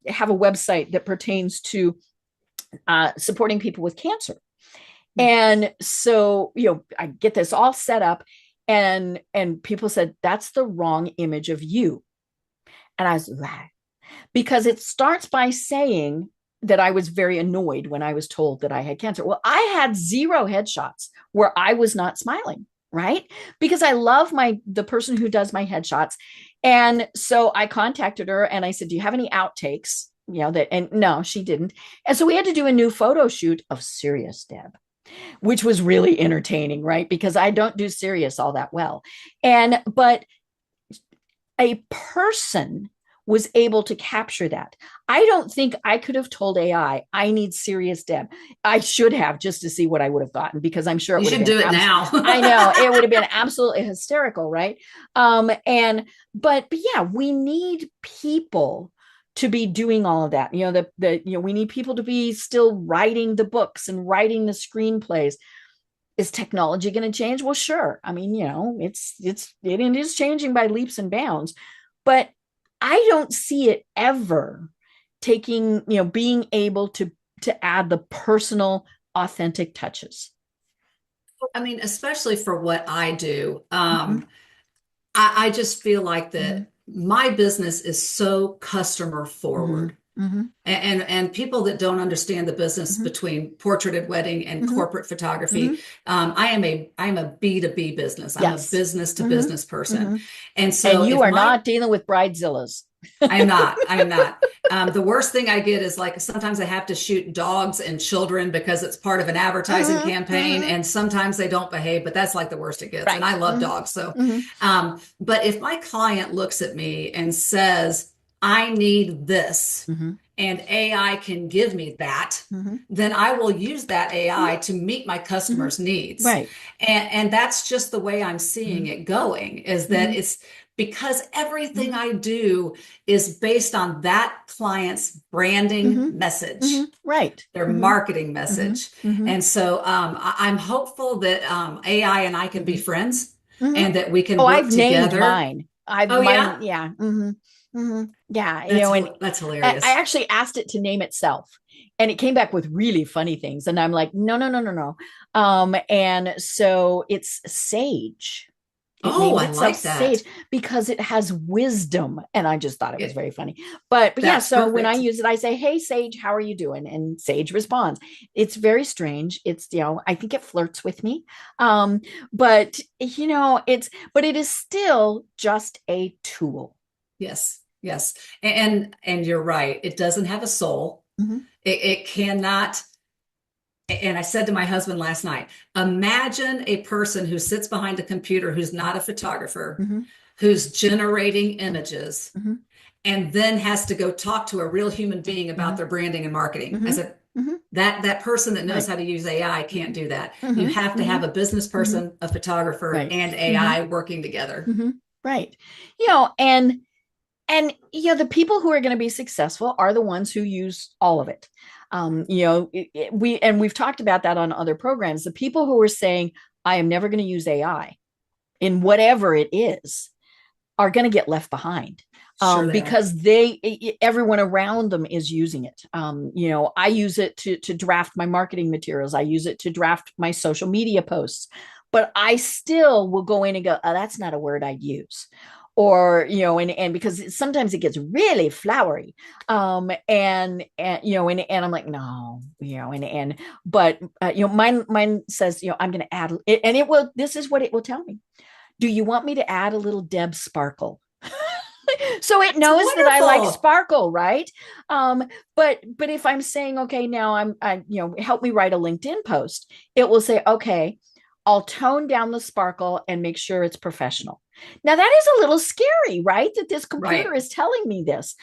[SPEAKER 2] have a website that pertains to supporting people with cancer. And so, I get this all set up, and people said, that's the wrong image of you. And I was like, because it starts by saying that I was very annoyed when I was told that I had cancer. Well, I had 0 headshots where I was not smiling, right? Because I love the person who does my headshots. And so I contacted her and I said, do you have any outtakes? And no, she didn't. And so we had to do a new photo shoot of Serious Deb, which was really entertaining, right? Because I don't do serious all that well. But a person was able to capture that. I don't think I could have told AI, I need Serious Deb. I should have, just to see what I would have gotten, because I'm sure it would have been.
[SPEAKER 3] You should do it now.
[SPEAKER 2] I know, it would have been absolutely hysterical, right? But yeah, we need people to be doing all of that. We need people to be still writing the books and writing the screenplays. Is technology going to change? Well, sure. It is changing by leaps and bounds, but I don't see it ever taking, being able to add the personal, authentic touches.
[SPEAKER 3] Especially for what I do. I just feel like that my business is so customer forward. Mm-hmm. And people that don't understand the business between portraited wedding and corporate photography, I am a B2B business. I'm a business to business person. And so
[SPEAKER 2] you are not dealing with bridezillas.
[SPEAKER 3] I'm not. The worst thing I get is, like, sometimes I have to shoot dogs and children because it's part of an advertising campaign, and sometimes they don't behave, but that's like the worst it gets. Right. And I love dogs. So, but if my client looks at me and says, I need this, and AI can give me that, then I will use that AI to meet my customers' needs.
[SPEAKER 2] Right.
[SPEAKER 3] And that's just the way I'm seeing it going, is that because everything I do is based on that client's branding message,
[SPEAKER 2] right,
[SPEAKER 3] their marketing message. And so I'm hopeful that AI and I can be friends and that we can work
[SPEAKER 2] I've
[SPEAKER 3] together.
[SPEAKER 2] named mine.
[SPEAKER 3] Yeah.
[SPEAKER 2] Yeah. Yeah.
[SPEAKER 3] That's
[SPEAKER 2] I
[SPEAKER 3] hilarious.
[SPEAKER 2] actually asked it to name itself, and it came back with really funny things. And I'm like, no, no, no, no, no. And so it's Sage. It
[SPEAKER 3] Oh,
[SPEAKER 2] named
[SPEAKER 3] I
[SPEAKER 2] itself
[SPEAKER 3] like that.
[SPEAKER 2] Sage because it has wisdom. And I just thought it was very funny. But yeah,
[SPEAKER 3] That's
[SPEAKER 2] so when I
[SPEAKER 3] perfect.
[SPEAKER 2] use it, I say, hey, Sage, how are you doing? And Sage responds. It's very strange. It's, I think it flirts with me. But but it is still just a tool.
[SPEAKER 3] Yes. Yes. And you're right. It doesn't have a soul. It cannot. And I said to my husband last night, imagine a person who sits behind a computer who's not a photographer, who's generating images, and then has to go talk to a real human being about their branding and marketing. I said, that person that knows how to use AI can't do that. You have to have a business person, a photographer, and AI working together.
[SPEAKER 2] Right. And the people who are going to be successful are the ones who use all of it. We've talked about that on other programs. The people who are saying, I am never going to use AI in whatever it is are going to get left behind.
[SPEAKER 3] Sure
[SPEAKER 2] Because everyone around them is using it. I use it to draft my marketing materials. I use it to draft my social media posts, but I still will go in and go, oh, that's not a word I'd use. Or, and because sometimes it gets really flowery. And I'm like, no, but mine says, I'm going to add it, and this is what it will tell me. Do you want me to add a little Deb sparkle? So it knows that I like sparkle, right? But if I'm saying, okay, now help me write a LinkedIn post, it will say, okay, I'll tone down the sparkle and make sure it's professional. Now that is a little scary, right? That this computer is telling me this,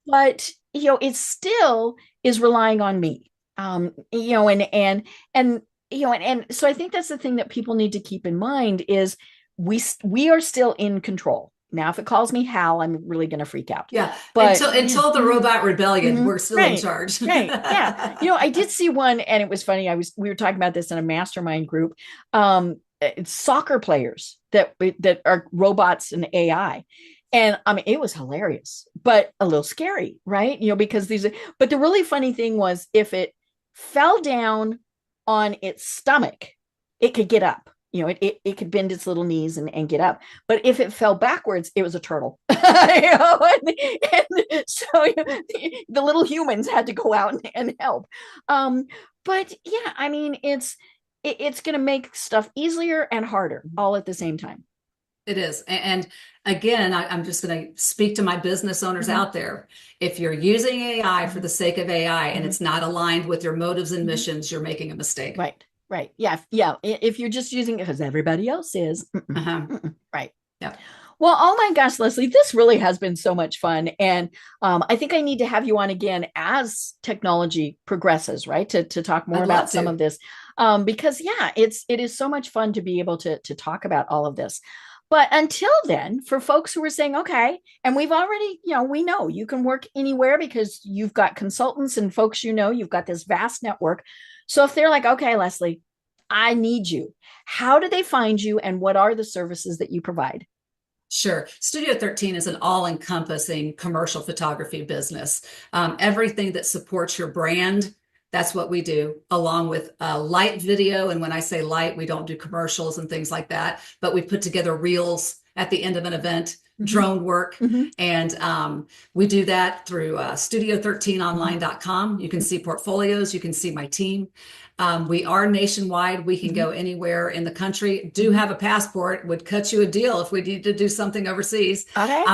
[SPEAKER 2] but it still is relying on me. And so I think that's the thing that people need to keep in mind is we are still in control. Now, if it calls me Hal, I'm really going to freak out.
[SPEAKER 3] Yeah.
[SPEAKER 2] But
[SPEAKER 3] until the robot rebellion, we're still in charge.
[SPEAKER 2] Right. Yeah. I did see one, and it was funny. We were talking about this in a mastermind group. It's soccer players that are robots and AI. And I mean, it was hilarious, but a little scary, right? Because but the really funny thing was if it fell down on its stomach, it could get up. It could bend its little knees and get up. But if it fell backwards, it was a turtle. And so the little humans had to go out and help. But yeah, I mean, it's going to make stuff easier and harder all at the same time.
[SPEAKER 3] It is. And again, I'm just going to speak to my business owners out there. If you're using AI for the sake of AI and it's not aligned with your motives and missions, you're making a mistake.
[SPEAKER 2] Right. Right. Yeah. Yeah. If you're just using it because everybody else is. Right.
[SPEAKER 3] Yeah.
[SPEAKER 2] Well, oh my gosh, Leslie, this really has been so much fun. And I think I need to have you on again as technology progresses, right? To talk more about some of this. Because yeah, it is so much fun to be able to talk about all of this. But until then, for folks who are saying, okay, and we've already, we know you can work anywhere because you've got consultants and folks, you've got this vast network. So if they're like, okay, Leslie, I need you, how do they find you and what are the services that you provide?
[SPEAKER 3] Sure. Studio 13 is an all-encompassing commercial photography business. Everything that supports your brand, that's what we do, along with light video. And when I say light, we don't do commercials and things like that, but we put together reels at the end of an event, drone work. And we do that through studio13online.com. You can see portfolios, you can see my team. We are nationwide. We can go anywhere in the country. Do have a passport, would cut you a deal if we need to do something overseas.
[SPEAKER 2] Okay.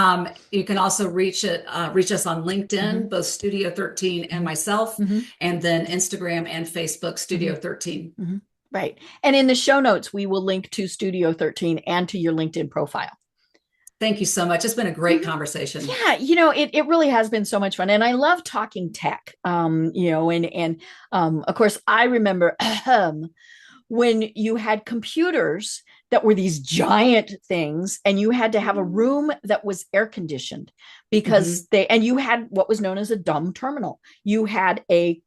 [SPEAKER 3] You can also reach us on LinkedIn, both Studio 13 and myself, and then Instagram and Facebook, Studio 13.
[SPEAKER 2] Right. And in the show notes, we will link to Studio 13 and to your LinkedIn profile.
[SPEAKER 3] Thank you so much. It's been a great conversation.
[SPEAKER 2] Yeah, it really has been so much fun. And I love talking tech, and of course, I remember when you had computers that were these giant things, and you had to have a room that was air conditioned because and you had what was known as a dumb terminal. You had a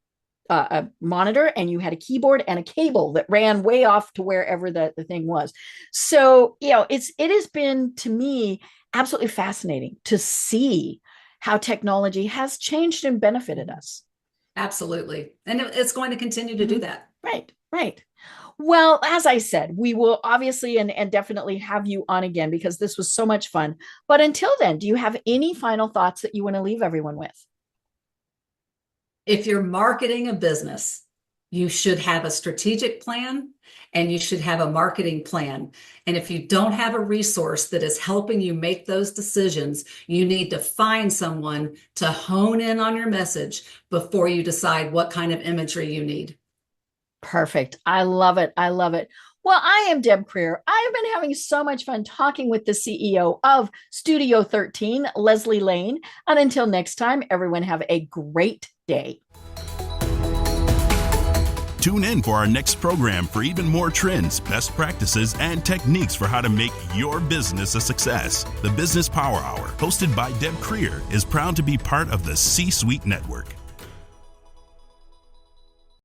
[SPEAKER 2] monitor, and you had a keyboard and a cable that ran way off to wherever the thing was. So, it has been, to me, absolutely fascinating to see how technology has changed and benefited us.
[SPEAKER 3] Absolutely. And it's going to continue to do that.
[SPEAKER 2] Right. Well, as I said, we will obviously and definitely have you on again, because this was so much fun. But until then, do you have any final thoughts that you want to leave everyone with?
[SPEAKER 3] If you're marketing a business, you should have a strategic plan and you should have a marketing plan. And if you don't have a resource that is helping you make those decisions, you need to find someone to hone in on your message before you decide what kind of imagery you need.
[SPEAKER 2] Perfect. I love it. Well, I am Deb Creer. I have been having so much fun talking with the CEO of Studio 13, Lesle Lane. And until next time, everyone have a great day.
[SPEAKER 1] Tune in for our next program for even more trends, best practices, and techniques for how to make your business a success. The Business Power Hour, hosted by Deb Creer, is proud to be part of the C-Suite Network.